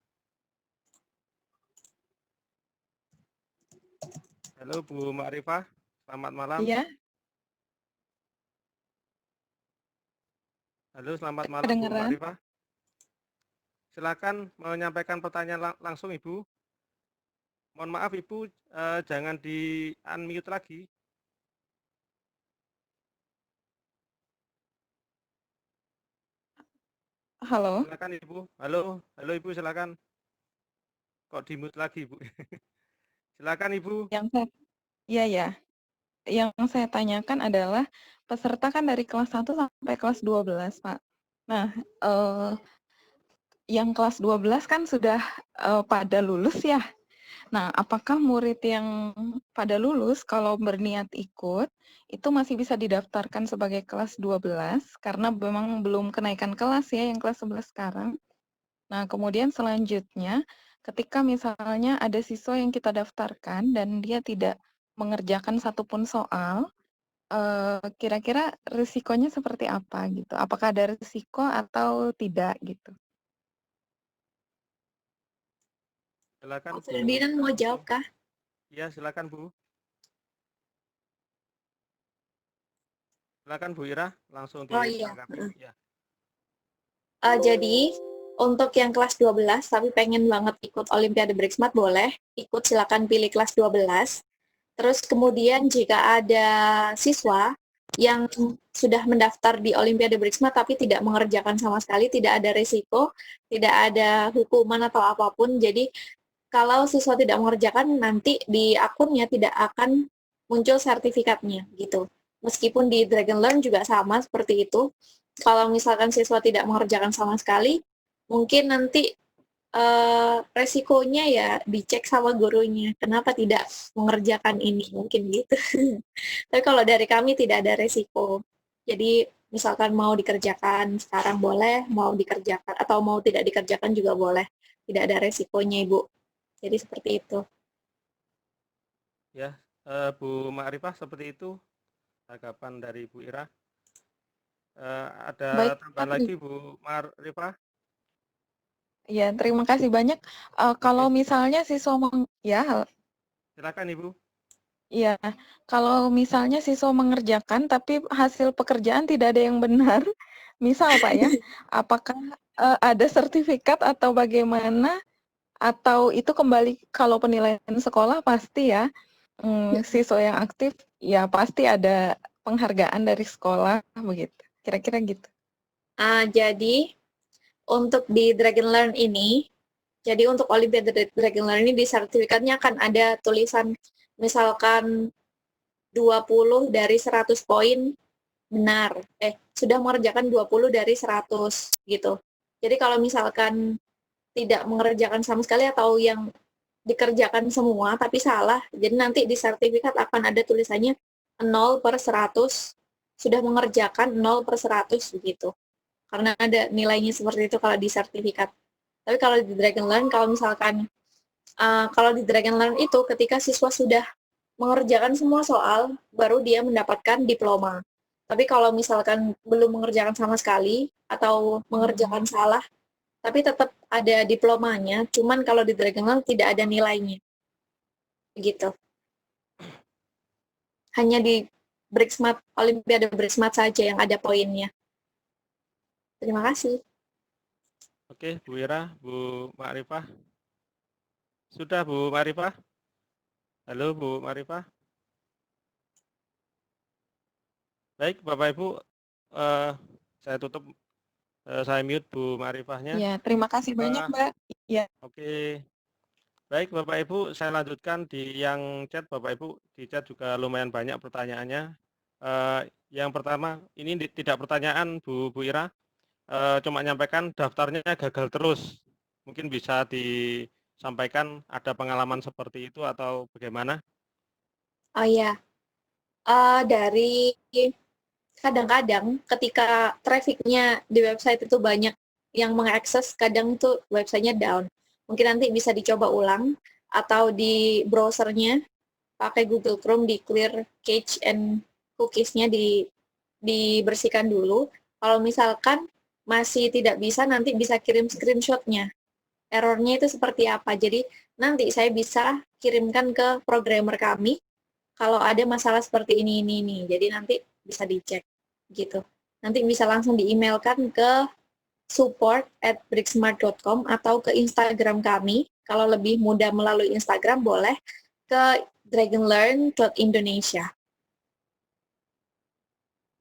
[SPEAKER 5] Halo Bu Ma'rifah, selamat malam.
[SPEAKER 9] Iya.
[SPEAKER 5] Halo, selamat malam Bu Ma'rifah. silakan menyampaikan pertanyaan langsung Ibu. Mohon maaf Ibu, jangan di unmute lagi.
[SPEAKER 11] Halo,
[SPEAKER 5] Silakan Ibu. Halo, halo Ibu, silakan. Kok di mute lagi Ibu? Silakan Ibu.
[SPEAKER 11] iya ya. Yang saya tanyakan adalah peserta kan dari kelas 1 sampai kelas 12, Pak. Nah, yang kelas 12 kan sudah pada lulus ya. Nah, apakah murid yang pada lulus kalau berniat ikut itu masih bisa didaftarkan sebagai kelas 12 karena memang belum kenaikan kelas ya yang kelas 11 sekarang. Nah, kemudian selanjutnya ketika misalnya ada siswa yang kita daftarkan dan dia tidak mengerjakan satupun soal, kira-kira risikonya seperti apa gitu? Apakah ada risiko atau tidak gitu?
[SPEAKER 5] Silakan Bu.
[SPEAKER 4] Ferdinand mau jawab kah?
[SPEAKER 5] Iya, silakan Bu. Silakan Bu Ira, langsung ditanggapi.
[SPEAKER 4] Iya. Jadi untuk yang kelas 12 tapi pengen banget ikut Olimpiade BRIXMAT boleh, ikut silakan pilih kelas 12. Terus kemudian jika ada siswa yang sudah mendaftar di Olimpiade BRIXMAT tapi tidak mengerjakan sama sekali, tidak ada resiko, tidak ada hukuman atau apapun. Jadi kalau siswa tidak mengerjakan, nanti di akunnya tidak akan muncul sertifikatnya gitu. Meskipun di Dragon Learn juga sama seperti itu. Kalau misalkan siswa tidak mengerjakan sama sekali, mungkin nanti resikonya ya dicek sama gurunya. Kenapa tidak mengerjakan ini? Mungkin gitu. Tapi kalau dari kami tidak ada resiko. Jadi misalkan mau dikerjakan sekarang boleh, mau dikerjakan atau mau tidak dikerjakan juga boleh. Tidak ada resikonya, Ibu. Jadi seperti itu.
[SPEAKER 5] Ya, Bu Ma'rifah seperti itu tanggapan dari Bu Ira. Ada
[SPEAKER 11] Baik,
[SPEAKER 5] tambahan lagi Bu Ma'rifah?
[SPEAKER 11] Ya, terima kasih banyak. Kalau misalnya siswa ya,
[SPEAKER 5] Silakan Ibu.
[SPEAKER 11] iya, kalau misalnya siswa mengerjakan tapi hasil pekerjaan tidak ada yang benar, misal Pak ya, apakah ada sertifikat atau bagaimana? Atau itu kembali kalau penilaian sekolah pasti ya, siswa yang aktif ya pasti ada penghargaan dari sekolah begitu. Kira-kira gitu.
[SPEAKER 4] Jadi untuk di Dragon Learn ini, jadi untuk Olimpiade Dragon Learn ini di sertifikatnya akan ada tulisan misalkan 20 dari 100 poin benar. Sudah mengerjakan 20 dari 100 gitu. Jadi kalau misalkan tidak mengerjakan sama sekali atau yang dikerjakan semua tapi salah, jadi nanti di sertifikat akan ada tulisannya 0/100, sudah mengerjakan 0/100 begitu. Karena ada nilainya seperti itu kalau di sertifikat. Tapi kalau di Dragon Learn, kalau misalkan kalau di Dragon Learn itu ketika siswa sudah mengerjakan semua soal, baru dia mendapatkan diploma. Tapi kalau misalkan belum mengerjakan sama sekali atau mengerjakan salah, tapi tetap ada diplomanya, cuman kalau di Dragon Learn tidak ada nilainya. Begitu. Hanya di BRIXMAT, Olimpiade BRIXMAT saja yang ada poinnya. Terima kasih.
[SPEAKER 5] Oke, Bu Ira, Bu Ma'rifah. Sudah Bu Ma'rifah? Halo Bu Ma'rifah. Baik, Bapak Ibu, saya tutup, saya mute Bu Ma'rifahnya.
[SPEAKER 11] Ya, terima kasih banyak Mbak. Ya.
[SPEAKER 5] Oke. Baik Bapak Ibu, saya lanjutkan di yang chat. Bapak Ibu, di chat juga lumayan banyak pertanyaannya. Yang pertama, ini tidak pertanyaan Bu Ira, cuma nyampaikan daftarnya gagal terus. Mungkin bisa disampaikan ada pengalaman seperti itu atau bagaimana?
[SPEAKER 4] Oh iya, dari kadang-kadang ketika trafficnya di website itu banyak yang mengakses, kadang itu websitenya down. Mungkin nanti bisa dicoba ulang, atau di browsernya pakai Google Chrome di clear cache and cookies-nya dibersihkan dulu. Kalau misalkan masih tidak bisa, nanti bisa kirim screenshot-nya. Errornya itu seperti apa. Jadi nanti saya bisa kirimkan ke programmer kami kalau ada masalah seperti ini. Jadi nanti bisa dicek gitu. Nanti bisa langsung di-emailkan ke support@bricksmart.com atau ke Instagram kami. Kalau lebih mudah melalui Instagram, boleh ke dragonlearn.indonesia.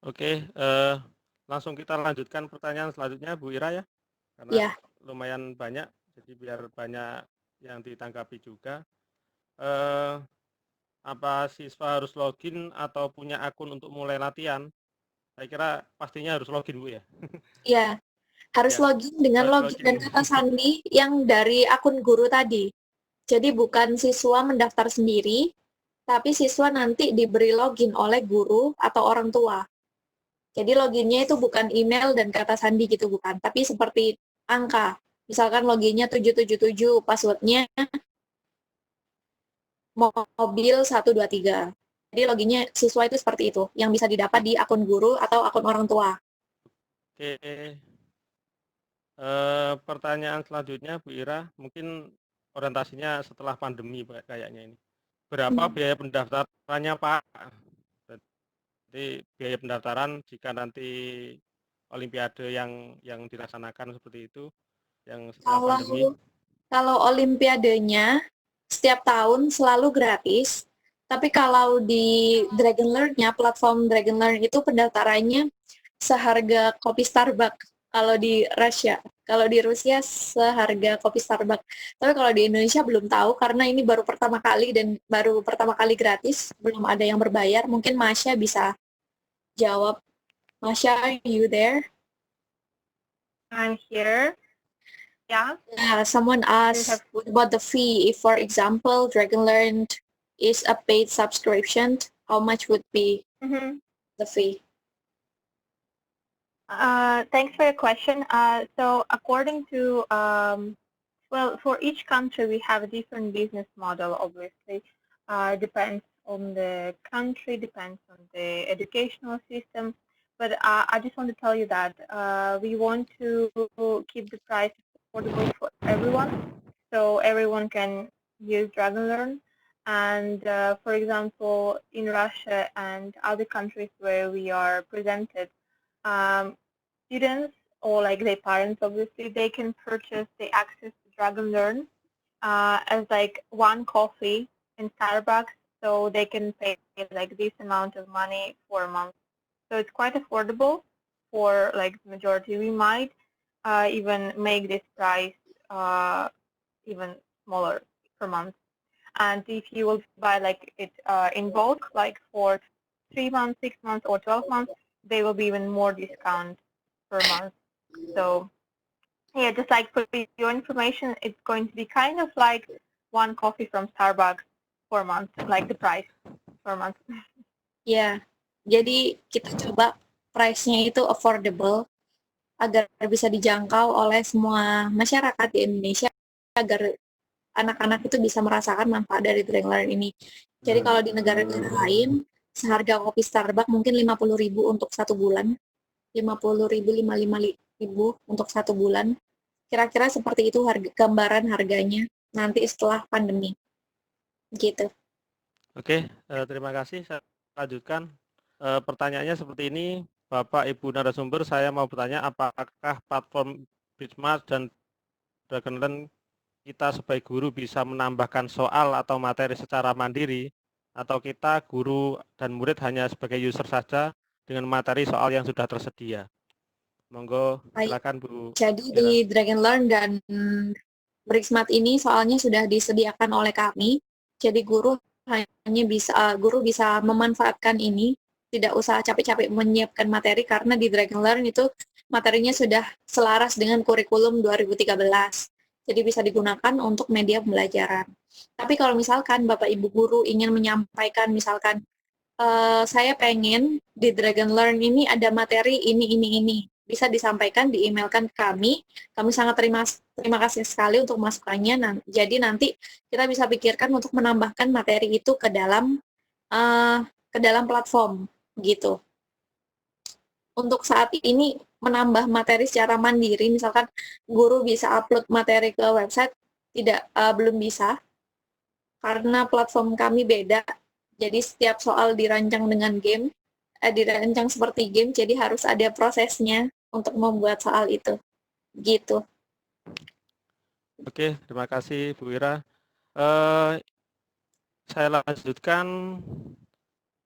[SPEAKER 5] Oke, langsung kita lanjutkan pertanyaan selanjutnya, Bu Ira ya, karena
[SPEAKER 4] Ya,
[SPEAKER 5] lumayan banyak, jadi biar banyak yang ditanggapi juga. Apa siswa harus login atau punya akun untuk mulai latihan? Saya kira pastinya harus login, Bu ya.
[SPEAKER 4] ya. Harus
[SPEAKER 5] Ya,
[SPEAKER 4] login dengan
[SPEAKER 5] harus
[SPEAKER 4] login dan
[SPEAKER 5] login.
[SPEAKER 4] kata sandi yang dari akun guru tadi. Jadi bukan siswa mendaftar sendiri, tapi siswa nanti diberi login oleh guru atau orang tua. Jadi loginnya itu bukan email dan kata sandi gitu, bukan. Tapi seperti angka. Misalkan loginnya 777, passwordnya mobil 123. Jadi loginnya siswa itu seperti itu, yang bisa didapat di akun guru atau akun orang tua.
[SPEAKER 5] Oke, pertanyaan selanjutnya Bu Ira, mungkin orientasinya setelah pandemi kayaknya ini. Berapa biaya pendaftarannya Pak? Jadi biaya pendaftaran jika nanti Olimpiade yang dilaksanakan seperti itu, yang setelah pandemi.
[SPEAKER 4] Kalau Olimpiadenya setiap tahun selalu gratis, tapi kalau di Dragonlearn-nya, platform Dragonlearn itu pendaftarannya seharga kopi Starbucks. Kalau di Rusia, seharga kopi Starbucks. Tapi kalau di Indonesia belum tahu karena ini baru pertama kali dan baru pertama kali gratis, belum ada yang berbayar. Mungkin Masya bisa jawab. Masya, are you there?
[SPEAKER 1] I'm here. Yeah.
[SPEAKER 4] Someone asked, what about the fee? If, for example, Dragonlearn is a paid subscription, how much would be the fee?
[SPEAKER 1] Thanks for your question. So according to, well, for each country, we have a different business model, obviously. Depends on the country, depends on the educational system. But I just want to tell you that we want to keep the price affordable for everyone, so everyone can use Dragonlearn. And for example, in Russia and other countries where we are presented, students or like their parents, obviously, they can purchase the access to Dragonlearn as like one coffee in Starbucks, so they can pay like this amount of money for a month. So it's quite affordable for like the majority. We might even make this price even smaller per month. And if you will buy like it in bulk, like for 3 months, 6 months, or 12 months, they will be even more discount per month. So yeah, just like for your information, it's going to be kind of like one coffee from Starbucks per month, like the price per month.
[SPEAKER 4] Ya, jadi kita coba price-nya itu affordable agar bisa dijangkau oleh semua masyarakat di Indonesia agar anak-anak itu bisa merasakan manfaat dari Dragonlearn ini. Jadi kalau di negara-negara lain, seharga kopi Starbucks mungkin 50.000 untuk 1 bulan. 50.000, 55.000 untuk 1 bulan. Kira-kira seperti itu gambaran harganya nanti setelah pandemi. Gitu.
[SPEAKER 5] Oke, terima kasih. Saya lanjutkan. Pertanyaannya seperti ini, Bapak Ibu narasumber, saya mau bertanya apakah platform BridgeSmart dan Dragonlearn kita sebagai guru bisa menambahkan soal atau materi secara mandiri, atau kita guru dan murid hanya sebagai user saja dengan materi soal yang sudah tersedia? Monggo, silakan Bu.
[SPEAKER 4] Jadi di Dragonlearn dan BridgeSmart ini soalnya sudah disediakan oleh kami. Jadi guru bisa memanfaatkan ini, tidak usah capek-capek menyiapkan materi karena di Dragonlearn itu materinya sudah selaras dengan kurikulum 2013. Jadi bisa digunakan untuk media pembelajaran. Tapi kalau misalkan Bapak Ibu guru ingin menyampaikan misalkan saya pengen di Dragonlearn ini ada materi ini, bisa disampaikan, di-emailkan ke kami. Kami sangat terima kasih sekali untuk masukannya. Jadi nanti kita bisa pikirkan untuk menambahkan materi itu ke dalam platform gitu. Untuk saat ini menambah materi secara mandiri, misalkan guru bisa upload materi ke website, belum bisa karena platform kami beda. Jadi setiap soal dirancang dengan game, dirancang seperti game, jadi harus ada prosesnya untuk membuat soal itu. gitu.
[SPEAKER 5] Oke, terima kasih Bu Ira. Saya lanjutkan,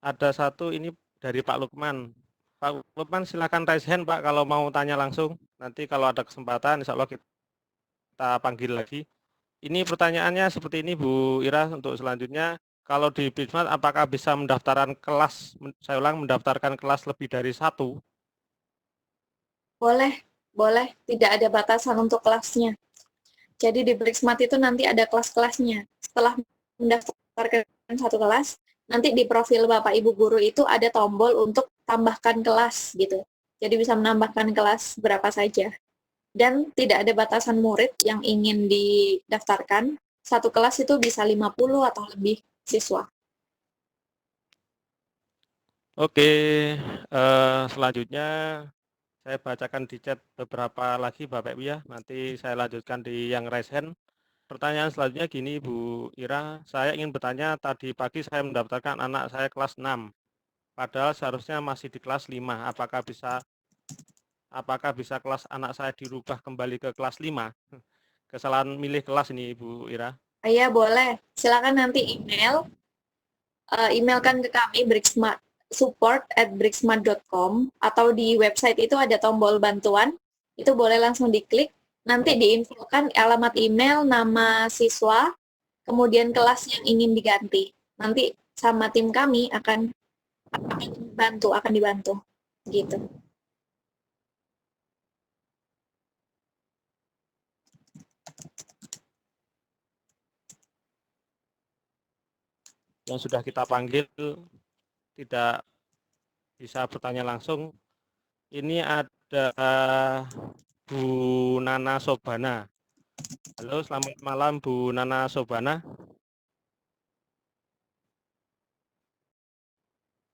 [SPEAKER 5] ada satu ini dari Pak Lukman. Pak Lukman silakan raise hand Pak kalau mau tanya langsung. Nanti kalau ada kesempatan insya Allah kita panggil lagi. Ini pertanyaannya seperti ini Bu Ira untuk selanjutnya. Kalau di BRISMAT apakah bisa mendaftarkan kelas, saya ulang, mendaftarkan kelas lebih dari satu?
[SPEAKER 4] Boleh, tidak ada batasan untuk kelasnya. Jadi di BRISMAT itu nanti ada kelas-kelasnya. Setelah mendaftarkan satu kelas, nanti di profil Bapak Ibu guru itu ada tombol untuk tambahkan kelas gitu. Jadi bisa menambahkan kelas berapa saja. Dan tidak ada batasan murid yang ingin didaftarkan. Satu kelas itu bisa 50 atau lebih siswa.
[SPEAKER 5] Oke, selanjutnya saya bacakan di chat beberapa lagi Bapak Ibu ya. Nanti saya lanjutkan di yang raise hand. Pertanyaan selanjutnya gini Bu Ira, saya ingin bertanya, tadi pagi saya mendaftarkan anak saya kelas 6. Padahal seharusnya masih di kelas 5. Apakah bisa kelas anak saya dirubah kembali ke kelas 5? Kesalahan milih kelas ini Bu Ira.
[SPEAKER 4] Iya, boleh. Silakan nanti emailkan ke kami support@brixmart.com atau di website itu ada tombol bantuan, itu boleh langsung diklik, nanti diinfokan alamat email, nama siswa, kemudian kelas yang ingin diganti. Nanti sama tim kami akan dibantu gitu.
[SPEAKER 5] Yang sudah kita panggil tidak bisa bertanya langsung. Ini ada Bu Nana Sobana. Halo, selamat malam Bu Nana Sobana.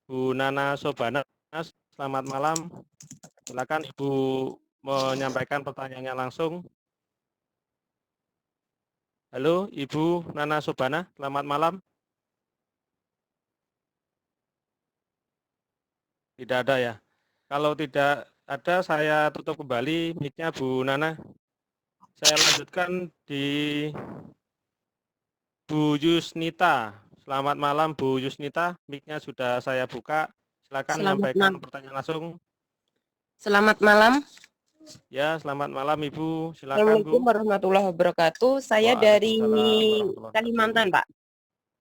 [SPEAKER 5] Bu Nana Sobana, selamat malam. Silakan Ibu menyampaikan pertanyaannya langsung. Halo, Ibu Nana Sobana, selamat malam. Tidak ada ya. Kalau tidak ada, saya tutup kembali mic-nya Bu Nana. Saya lanjutkan di Bu Yusnita. Selamat malam Bu Yusnita, mic-nya sudah saya buka. Silakan menyampaikan pertanyaan langsung.
[SPEAKER 12] Selamat malam.
[SPEAKER 5] Ya, selamat malam Ibu. Silakan
[SPEAKER 12] Assalamualaikum
[SPEAKER 5] Bu.
[SPEAKER 12] warahmatullahi wabarakatuh. Saya dari Kalimantan, Pak.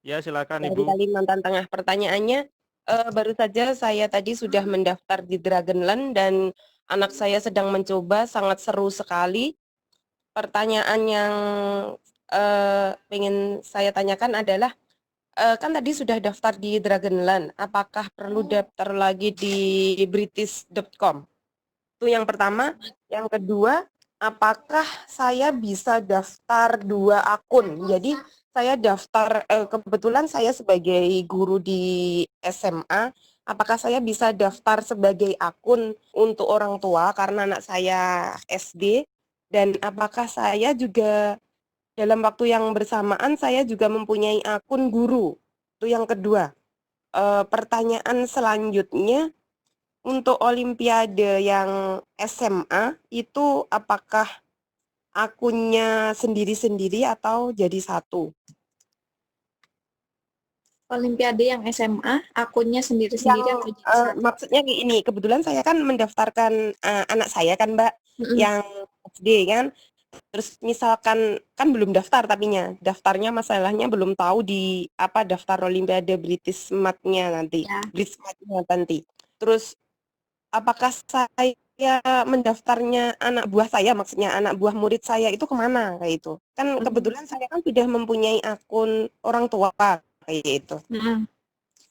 [SPEAKER 5] Ya, silakan
[SPEAKER 12] Dari
[SPEAKER 5] Ibu.
[SPEAKER 12] Kalimantan Tengah. Pertanyaannya, baru saja saya tadi sudah mendaftar di Dragonland dan anak saya sedang mencoba, sangat seru sekali. Pertanyaan yang ingin saya tanyakan adalah, kan tadi sudah daftar di Dragonland, apakah perlu daftar lagi di british.com? Itu yang pertama. Yang kedua, apakah saya bisa daftar 2 akun? Jadi saya daftar, kebetulan saya sebagai guru di SMA, apakah saya bisa daftar sebagai akun untuk orang tua karena anak saya SD? Dan apakah saya juga dalam waktu yang bersamaan saya juga mempunyai akun guru? Itu yang kedua. Pertanyaan selanjutnya, untuk Olimpiade yang SMA itu apakah akunnya sendiri-sendiri atau jadi satu?
[SPEAKER 4] Olimpiade yang SMA, akunnya sendiri-sendiri atau jadi satu?
[SPEAKER 12] Maksudnya ini, kebetulan saya kan mendaftarkan anak saya kan Mbak, yang SD kan, terus misalkan kan belum daftar tapinya, daftarnya masalahnya belum tahu di apa daftar Olimpiade British Mat-nya nanti, BRISMAT-nya nanti. Terus apakah saya mendaftarnya anak buah saya, maksudnya anak buah murid saya itu kemana kayak itu? Kan kebetulan saya kan sudah mempunyai akun orang tua kayak itu.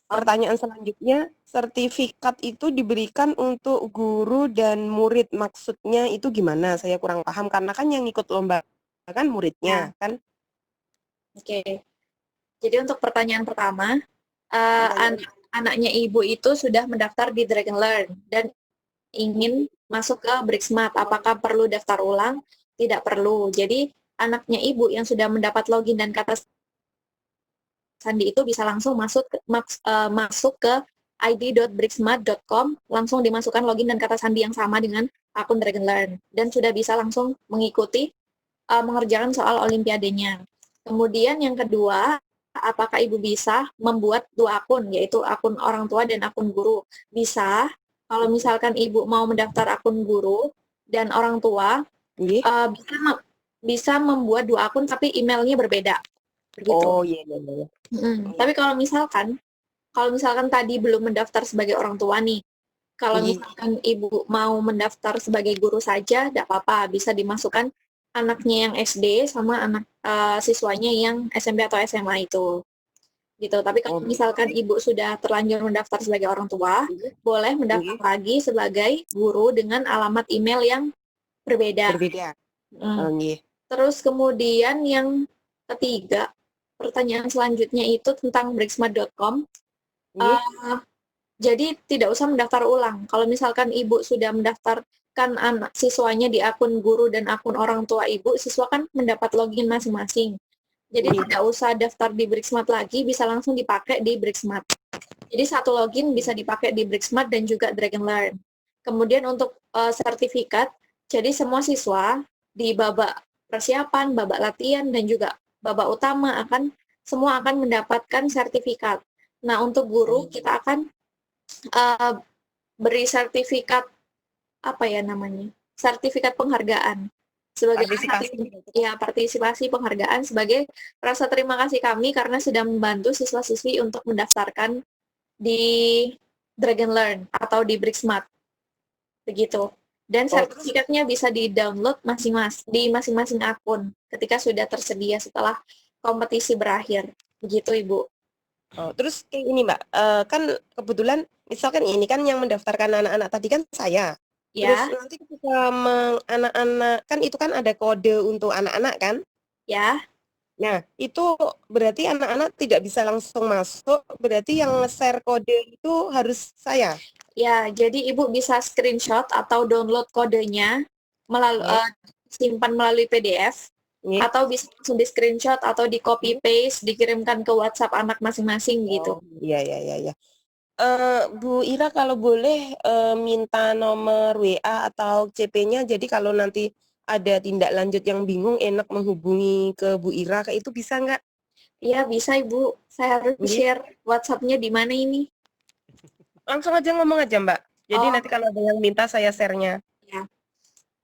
[SPEAKER 12] Pertanyaan selanjutnya, sertifikat itu diberikan untuk guru dan murid, maksudnya itu gimana? Saya kurang paham karena kan yang ikut lomba kan muridnya kan.
[SPEAKER 4] Oke. Jadi untuk pertanyaan pertama, anaknya ibu itu sudah mendaftar di Dragonland dan ingin masuk ke BRISMAT. Apakah perlu daftar ulang? Tidak perlu. Jadi anaknya ibu yang sudah mendapat login dan kata sandi itu bisa langsung masuk ke id.bricksmart.com, langsung dimasukkan login dan kata sandi yang sama dengan akun DragonLearn, dan sudah bisa langsung mengikuti mengerjakan soal olimpiadenya. Kemudian yang kedua, apakah Ibu bisa membuat 2 akun, yaitu akun orang tua dan akun guru? Bisa. Kalau misalkan Ibu mau mendaftar akun guru dan orang tua, bisa membuat 2 akun tapi emailnya berbeda. Begitu.
[SPEAKER 12] Oh iya.
[SPEAKER 4] Tapi kalau misalkan tadi belum mendaftar sebagai orang tua nih, kalau misalkan Ibu mau mendaftar sebagai guru saja, tidak apa-apa, bisa dimasukkan anaknya yang SD sama anak siswanya yang SMP atau SMA itu. Gitu. Tapi kalau misalkan Ibu sudah terlanjur mendaftar sebagai orang tua, boleh mendaftar lagi sebagai guru dengan alamat email yang berbeda. Terus kemudian yang ketiga, pertanyaan selanjutnya itu tentang bricksmart.com. Jadi tidak usah mendaftar ulang. Kalau misalkan Ibu sudah mendaftarkan anak siswanya di akun guru dan akun orang tua Ibu, siswa kan mendapat login masing-masing. Jadi tidak usah daftar di Bricksmart lagi, bisa langsung dipakai di Bricksmart. Jadi satu login bisa dipakai di Bricksmart dan juga DragonLearn. Kemudian untuk sertifikat, jadi semua siswa di babak persiapan, babak latihan, dan juga babak utama semua akan mendapatkan sertifikat. Nah, untuk guru kita akan beri sertifikat penghargaan sebagai partisipasi penghargaan sebagai rasa terima kasih kami karena sudah membantu siswa-siswi untuk mendaftarkan di DragonLearn atau di Bricksmart. Begitu. Dan sertifikatnya bisa di-download di masing-masing akun ketika sudah tersedia setelah kompetisi berakhir. Begitu, Ibu.
[SPEAKER 12] Terus kayak ini Mbak, kan kebetulan misalkan ini kan yang mendaftarkan anak-anak tadi kan saya. Terus nanti ketika anak-anak, kan itu kan ada kode untuk anak-anak kan?
[SPEAKER 4] Ya.
[SPEAKER 12] Nah, itu berarti anak-anak tidak bisa langsung masuk, berarti yang nge-share kode itu harus saya?
[SPEAKER 4] Ya, jadi Ibu bisa screenshot atau download kodenya, simpan melalui PDF, atau bisa langsung di screenshot atau di copy paste dikirimkan ke WhatsApp anak masing-masing gitu.
[SPEAKER 12] Iya. Bu Ira kalau boleh minta nomor WA atau CP-nya, jadi kalau nanti ada tindak lanjut yang bingung enak menghubungi ke Bu Ira, kayak itu bisa nggak?
[SPEAKER 4] Iya bisa Ibu, saya harus share WhatsApp-nya di mana ini?
[SPEAKER 12] Langsung aja ngomong aja Mbak, jadi nanti kalau ada yang minta saya share-nya.
[SPEAKER 4] Ya.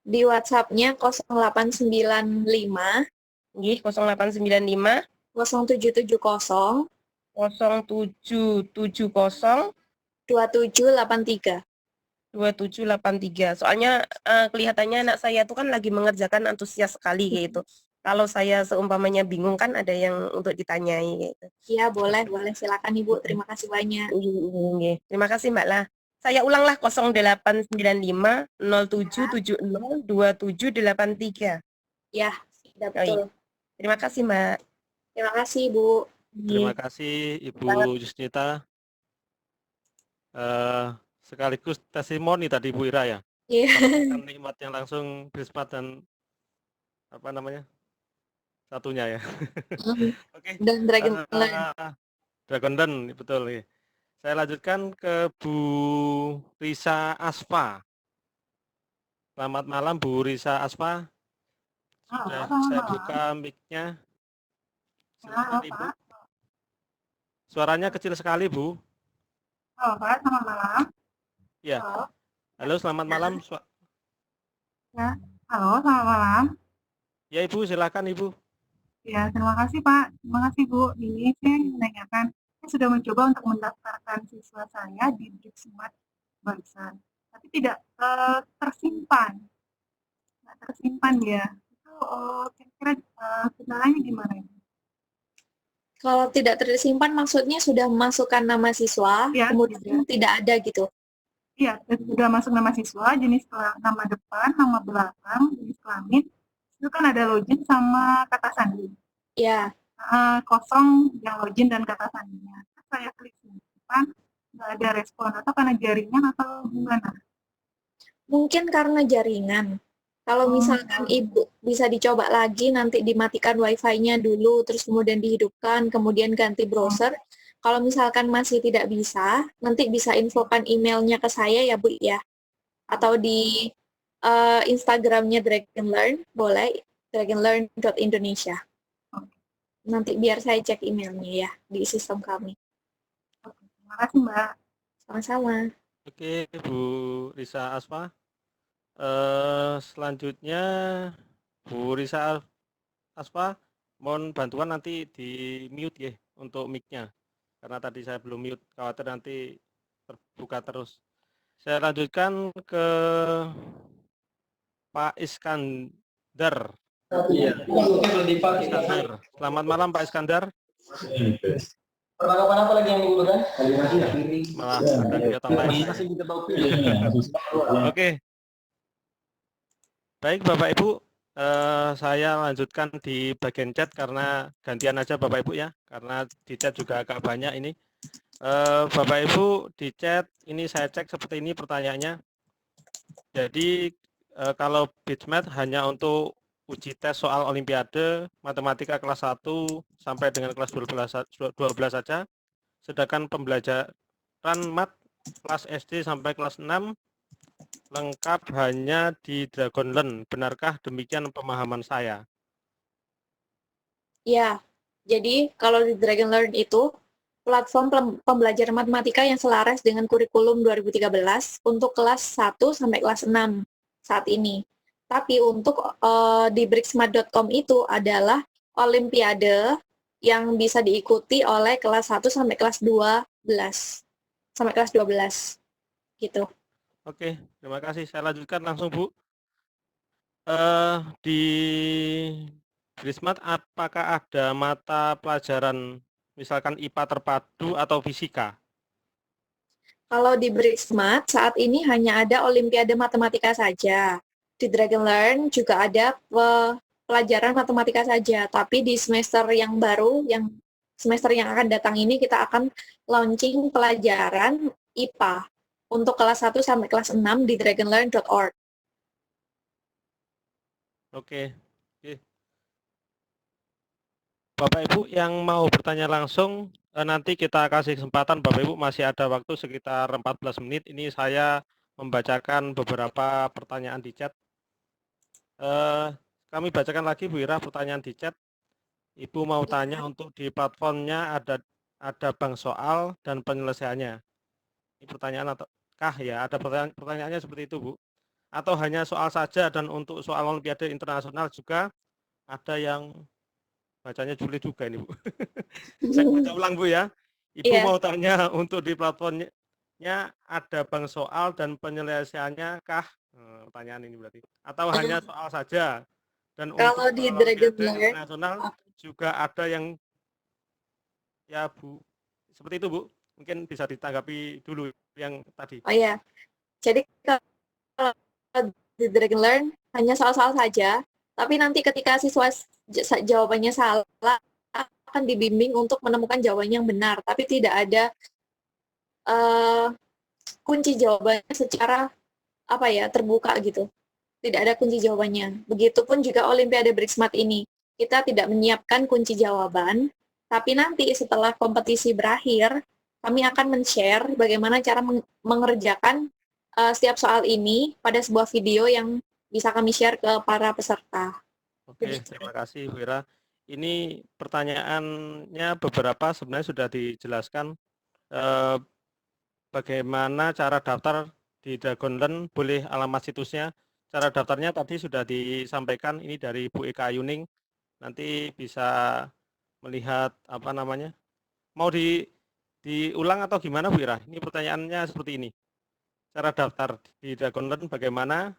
[SPEAKER 4] Di WhatsApp-nya 0895
[SPEAKER 12] 0895
[SPEAKER 4] 0770 2783.
[SPEAKER 12] Soalnya kelihatannya anak saya tuh kan lagi mengerjakan antusias sekali gitu. Kalau saya seumpamanya bingung kan ada yang untuk ditanyai gitu.
[SPEAKER 4] Iya, boleh silakan Ibu. Terima kasih banyak.
[SPEAKER 12] Terima kasih Mbak lah. Saya ulanglah 0895 0770 2783.
[SPEAKER 4] Ya, sudah betul.
[SPEAKER 12] Terima kasih Mbak.
[SPEAKER 4] Terima kasih Ibu.
[SPEAKER 5] Terima kasih Ibu Yusnita. Sekaligus testimoni tadi Bu Ira ya.
[SPEAKER 4] Iya.
[SPEAKER 5] Nikmatnya langsung Bricksmart dan satunya ya. Oke.
[SPEAKER 4] Dan DragonLearn.
[SPEAKER 5] DragonLearn, betul nih. Saya lanjutkan ke Bu Risa Asfa. Selamat malam Bu Risa Asfa. Sudah saya buka mic-nya. Silakan Ibu. Suaranya kecil sekali Bu.
[SPEAKER 13] Pak, selamat malam.
[SPEAKER 5] Ya. Halo, selamat malam.
[SPEAKER 13] Ya, halo, selamat malam.
[SPEAKER 5] Ya Ibu, silakan Ibu.
[SPEAKER 13] Ya, terima kasih Pak. Terima kasih Bu. Ini saya menanyakan, saya sudah mencoba untuk mendaftarkan siswa saya di Bricksmart barusan, tapi tidak tersimpan. Tidak tersimpan ya. Itu kira-kira kendalanya gimana ini?
[SPEAKER 4] Kalau tidak tersimpan maksudnya sudah memasukkan nama siswa, ya, kemudian tidak ada gitu.
[SPEAKER 13] Iya, sudah masuk nama siswa, jenis nama depan, nama belakang, jenis kelamin, itu kan ada login sama kata sandi.
[SPEAKER 4] Iya.
[SPEAKER 13] Kosong yang login dan kata sandinya. Saya klik simpan, nggak ada respon, atau karena jaringan atau gimana?
[SPEAKER 4] Mungkin karena jaringan. Kalau misalkan Ibu bisa dicoba lagi, nanti dimatikan wifi-nya dulu, terus kemudian dihidupkan, kemudian ganti browser, Kalau misalkan masih tidak bisa, nanti bisa infokan emailnya ke saya ya Bu ya. Atau di Instagramnya Dragonlearn, boleh, dragonlearn.indonesia. Nanti biar saya cek emailnya ya di sistem kami.
[SPEAKER 13] Terima kasih Mbak.
[SPEAKER 4] Sama-sama.
[SPEAKER 5] Oke, Bu Risa Asfa. Selanjutnya Bu Risa Asfa, mohon bantuan nanti di mute ya untuk mic-nya. Karena tadi saya belum mute, khawatir nanti terbuka terus. Saya lanjutkan ke Pak Iskandar.
[SPEAKER 14] Iya.
[SPEAKER 5] Pak Iskandar. Selamat malam Pak Iskandar.
[SPEAKER 14] Pertanggapan apa lagi yang dibutuhkan?
[SPEAKER 5] Malah ada kegiatan lain. Oke. Baik Bapak Ibu, saya lanjutkan di bagian chat karena gantian aja Bapak Ibu ya, karena di chat juga agak banyak ini. Bapak Ibu di chat ini saya cek seperti ini pertanyaannya. Jadi kalau BITMAT hanya untuk uji tes soal Olimpiade Matematika kelas 1 sampai dengan kelas 12 saja, sedangkan pembelajaran mat kelas SD sampai kelas 6 lengkap hanya di Dragonlearn. Benarkah demikian pemahaman saya?
[SPEAKER 4] Ya, jadi kalau di Dragonlearn itu platform pembelajaran matematika yang selaras dengan kurikulum 2013 untuk kelas 1 sampai kelas 6 saat ini. Tapi untuk di bricksmart.com itu adalah olimpiade yang bisa diikuti oleh kelas 1 sampai kelas 12. Sampai kelas 12. Gitu.
[SPEAKER 5] Oke, terima kasih. Saya lanjutkan langsung, Bu. Di Bricksmart apakah ada mata pelajaran misalkan IPA terpadu atau fisika?
[SPEAKER 4] Kalau di Bricksmart saat ini hanya ada olimpiade matematika saja. Di Dragonlearn juga ada pelajaran matematika saja, tapi di semester yang baru, yang semester yang akan datang ini kita akan launching pelajaran IPA untuk kelas 1 sampai kelas 6 di dragonlearn.org.
[SPEAKER 5] Oke. Bapak Ibu yang mau bertanya langsung, nanti kita kasih kesempatan Bapak Ibu, masih ada waktu sekitar 14 menit. Ini saya membacakan beberapa pertanyaan di chat. Kami bacakan lagi Bu Ira pertanyaan di chat. Ibu mau tanya untuk di platformnya ada bank soal dan penyelesaiannya. Ini pertanyaan ataukah ya ada pertanyaannya seperti itu Bu? Atau hanya soal saja dan untuk soal Olimpiade internasional juga ada yang bacanya Juli juga ini Bu. Saya baca ulang Bu ya. Ibu mau tanya untuk di platformnya ada bank soal dan penyelesaiannya kah? Pertanyaan ini berarti. Atau hanya soal saja dan
[SPEAKER 4] kalau
[SPEAKER 5] untuk
[SPEAKER 4] di
[SPEAKER 5] Olimpiade internasional juga ada yang ya Bu. Seperti itu Bu. Mungkin bisa ditanggapi dulu yang tadi.
[SPEAKER 4] Oh ya. Jadi kalau di Dragonlearn hanya soal-soal saja, tapi nanti ketika siswa jawabannya salah akan dibimbing untuk menemukan jawaban yang benar, tapi tidak ada kunci jawabannya secara terbuka gitu. Tidak ada kunci jawabannya. Begitupun juga Olimpiade Bricksmart ini. Kita tidak menyiapkan kunci jawaban, tapi nanti setelah kompetisi berakhir, kami akan men-share bagaimana cara mengerjakan setiap soal ini pada sebuah video yang bisa kami share ke para peserta.
[SPEAKER 5] Oke, terima kasih Bu Ira. Ini pertanyaannya beberapa sebenarnya sudah dijelaskan. Bagaimana cara daftar di Dragonlearn, boleh alamat situsnya. Cara daftarnya tadi sudah disampaikan, ini dari Bu Eka Yuning. Nanti bisa melihat mau diulang atau gimana Bu Ira? Ini pertanyaannya seperti ini. Cara daftar di Dragonlearn bagaimana?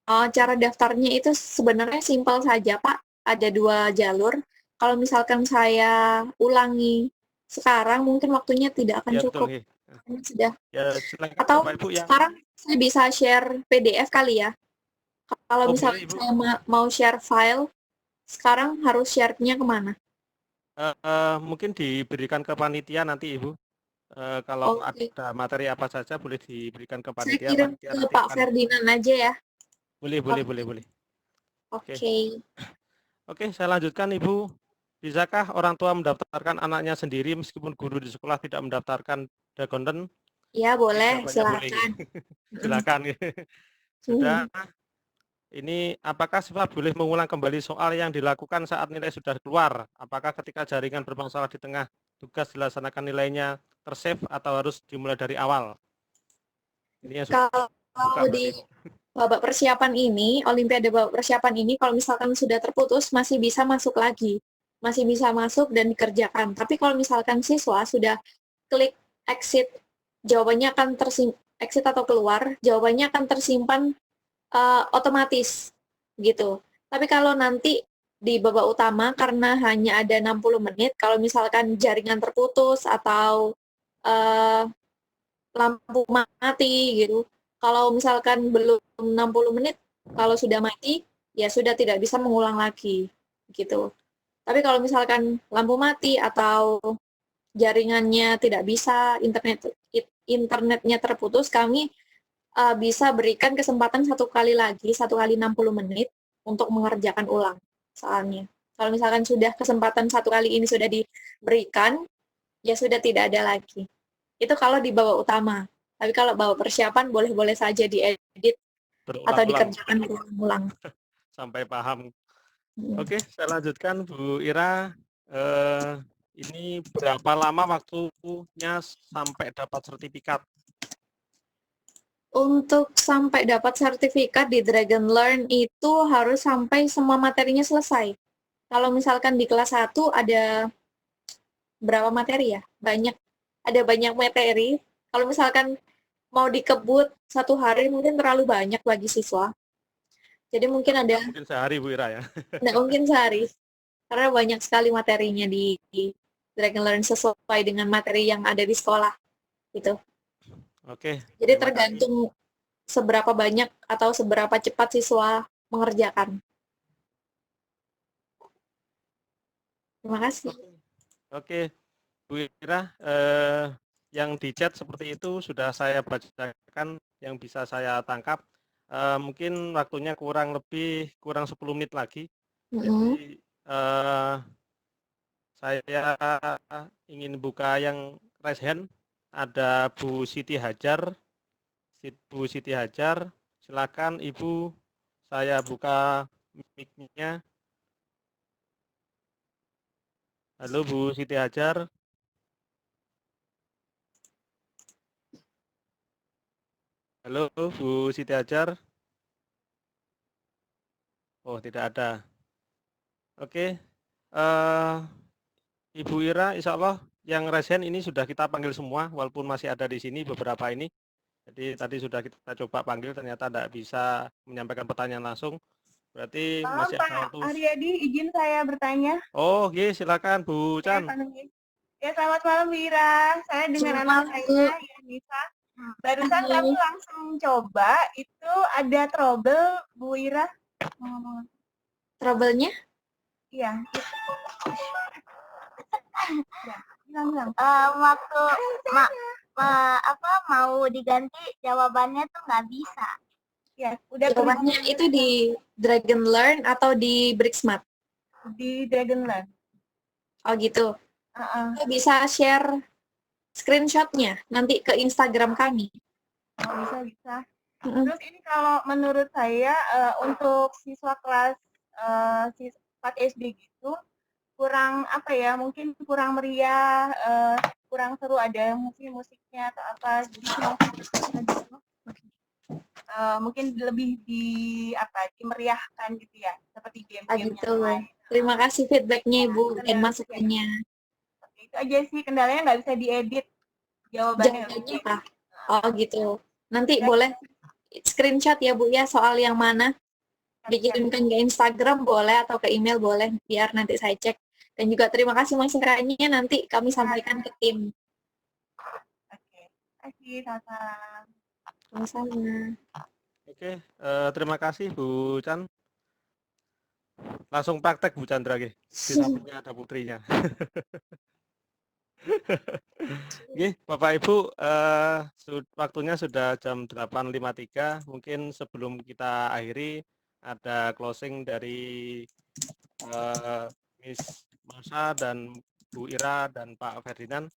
[SPEAKER 4] Cara daftarnya itu sebenarnya simpel saja Pak. Ada 2 jalur. Kalau misalkan saya ulangi sekarang mungkin waktunya tidak akan cukup.
[SPEAKER 5] Betul,
[SPEAKER 4] sudah.
[SPEAKER 5] Ya,
[SPEAKER 4] atau sekarang saya bisa share PDF kali ya. Kalau misalnya saya mau share file, sekarang harus share-nya kemana?
[SPEAKER 5] Mungkin diberikan ke panitia nanti Ibu. Kalau ada materi apa saja boleh diberikan ke panitia.
[SPEAKER 4] Saya kirim ke Pak Ferdinand aja ya.
[SPEAKER 5] Boleh.
[SPEAKER 4] Oke.
[SPEAKER 5] Oke, saya lanjutkan Ibu. bisakah orang tua mendaftarkan anaknya sendiri meskipun guru di sekolah tidak mendaftarkan Dragonlearn?
[SPEAKER 4] Ya, boleh,
[SPEAKER 5] Jawabannya boleh.
[SPEAKER 4] silakan.
[SPEAKER 5] Silakan. Sudah. Ini apakah siswa boleh mengulang kembali soal yang dilakukan saat nilai sudah keluar? Apakah ketika jaringan bermasalah di tengah tugas dilaksanakan nilainya tersave atau harus dimulai dari awal? Ini yang
[SPEAKER 4] Kalau di babak persiapan ini, Olimpiade babak persiapan ini, kalau misalkan sudah terputus, masih bisa masuk lagi. Masih bisa masuk dan dikerjakan. Tapi kalau misalkan siswa sudah klik exit, jawabannya akan exit atau keluar, jawabannya akan tersimpan otomatis gitu. Tapi kalau nanti di babak utama karena hanya ada 60 menit, kalau misalkan jaringan terputus atau lampu mati gitu, kalau misalkan belum 60 menit, kalau sudah mati, ya sudah tidak bisa mengulang lagi gitu. Tapi kalau misalkan lampu mati atau jaringannya tidak bisa, internetnya terputus, kami bisa berikan kesempatan 1 kali lagi, 1 kali 60 menit untuk mengerjakan ulang soalnya. Kalau misalkan sudah kesempatan 1 kali ini sudah diberikan, ya sudah tidak ada lagi. Itu kalau di babak utama. Tapi kalau babak persiapan boleh-boleh saja diedit atau dikerjakan ulang.
[SPEAKER 5] Sampai paham. Oke, saya lanjutkan Bu Ira. Ini berapa lama waktunya sampai dapat sertifikat?
[SPEAKER 4] Untuk sampai dapat sertifikat di Dragonlearn itu harus sampai semua materinya selesai. Kalau misalkan di kelas 1 ada berapa materi ya? Banyak. Ada banyak materi. Kalau misalkan mau dikebut 1 hari mungkin terlalu banyak bagi siswa. Jadi mungkin ada...
[SPEAKER 5] Mungkin sehari Bu Ira ya?
[SPEAKER 4] Nggak mungkin sehari. Karena banyak sekali materinya di Dragonlearn sesuai dengan materi yang ada di sekolah. Gitu.
[SPEAKER 5] Oke.
[SPEAKER 4] Jadi tergantung seberapa banyak atau seberapa cepat siswa mengerjakan. Terima kasih.
[SPEAKER 5] Oke, Bu Ira, yang di chat seperti itu sudah saya bacakan yang bisa saya tangkap. Mungkin waktunya kurang 10 menit lagi. Jadi saya ingin buka yang raise hand. Ada Bu Siti Hajar. Bu Siti Hajar, silakan Ibu, saya buka mic-nya. Halo Bu Siti Hajar. Halo Bu Siti Hajar. Oh, tidak ada. Oke. Ibu Ira, insya Allah yang raise hand ini sudah kita panggil semua, walaupun masih ada di sini beberapa ini. Jadi tadi sudah kita coba panggil, ternyata tidak bisa menyampaikan pertanyaan langsung. Berarti masih ada waktu.
[SPEAKER 13] Pak Aryadi, izin saya bertanya.
[SPEAKER 5] Oh, iya, silakan Bu Chan.
[SPEAKER 13] Ya, selamat malam Bu Ira. Saya dengan anak saya, ya Nisa. Barusan kami langsung coba, itu ada trouble Bu Ira.
[SPEAKER 4] Trouble-nya?
[SPEAKER 13] Iya.
[SPEAKER 14] Waktu mau diganti jawabannya tuh nggak bisa.
[SPEAKER 13] Ya, udah
[SPEAKER 4] jawabannya itu di Dragonlearn atau di Brixmat?
[SPEAKER 13] Di Dragonlearn.
[SPEAKER 4] Oh gitu. Bisa share screenshotnya nanti ke Instagram kami.
[SPEAKER 13] Oh, bisa. Terus ini kalau menurut saya untuk siswa kelas 4 SD gitu kurang mungkin kurang meriah, kurang seru, ada musiknya atau apa, jadi mungkin lebih dimeriahkan gitu ya, seperti game-game yang lain.
[SPEAKER 4] Terima kasih feedbacknya Ibu dan masukannya.
[SPEAKER 13] Itu aja sih kendalanya, nggak bisa diedit jawabannya.
[SPEAKER 4] Pak. Oh gitu. Nanti boleh screenshot ya Bu ya soal yang mana, dikirimkan ke Instagram boleh atau ke email boleh, biar nanti saya cek. Dan juga terima kasih masukannya, nanti kami sampaikan ke tim.
[SPEAKER 13] Oke, terima kasih,
[SPEAKER 4] sama-sama.
[SPEAKER 5] Oke, terima kasih Bu Chan. Langsung praktek Bu Chandra, di sampingnya ada putrinya. Oke, Bapak Ibu, waktunya sudah jam 8.53. Mungkin sebelum kita akhiri, ada closing dari Miss Marsha dan Bu Ira dan Pak Ferdinand.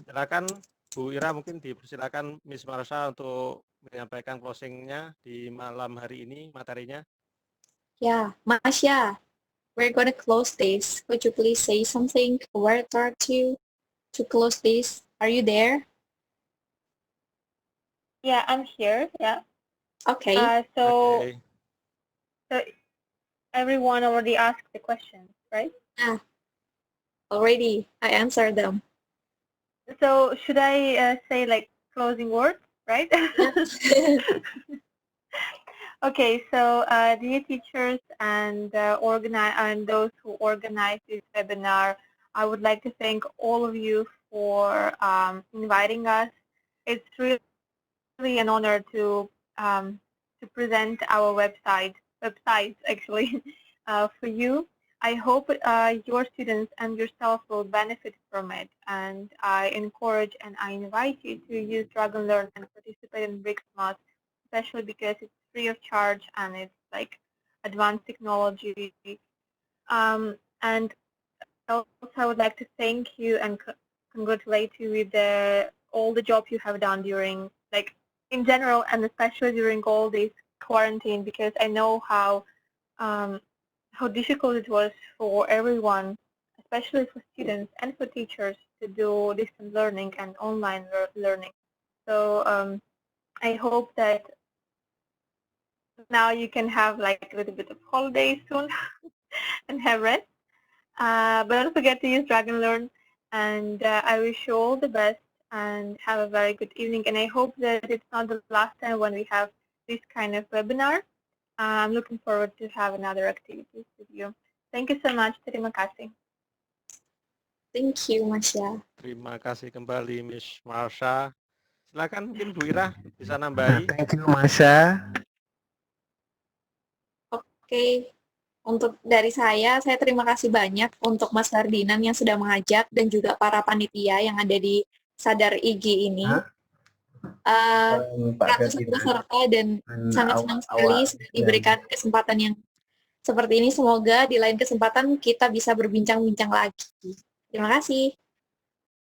[SPEAKER 5] Silakan Bu Ira, mungkin dipersilakan Miss Marsha untuk menyampaikan closingnya di malam hari ini materinya.
[SPEAKER 4] Yeah, Masya, we're gonna close this. Could you please say something, a word or two to close this? Are you there?
[SPEAKER 1] Yeah, I'm here. Yeah.
[SPEAKER 4] Okay.
[SPEAKER 1] So everyone already asked the questions, right?
[SPEAKER 4] Yeah. Already, I answered them.
[SPEAKER 1] So should I say like closing words, right? Okay, so dear teachers and those who organized this webinar, I would like to thank all of you for inviting us. It's really an honor to present our websites actually for you. I hope your students and yourself will benefit from it, and I encourage and I invite you to use Dragon Learn and participate in BRICS, especially because it's free of charge and it's like advanced technology. And also I would like to thank you and congratulate you with all the job you have done during, like, in general and especially during all this quarantine, because I know how difficult it was for everyone, especially for students and for teachers, to do distance learning and online learning. So I hope that now you can have like a little bit of holiday soon and have rest. But don't forget to use Dragon Learn, and I wish you all the best and have a very good evening. And I hope that it's not the last time when we have this kind of webinar. I'm looking forward to have another activities with you. Thank you so much. Terima kasih.
[SPEAKER 4] Thank you, Masya.
[SPEAKER 5] Terima kasih kembali Miss Marsha. Silakan mungkin Bu Ira bisa nambahi.
[SPEAKER 6] Thank you, Masya.
[SPEAKER 4] Oke, untuk dari saya terima kasih banyak untuk Mas Ferdinand yang sudah mengajak dan juga para panitia yang ada di Sadar IG ini. Ratusan peserta dan sangat senang sekali sudah diberikan kesempatan yang seperti ini. Semoga di lain kesempatan kita bisa berbincang-bincang lagi. Terima kasih.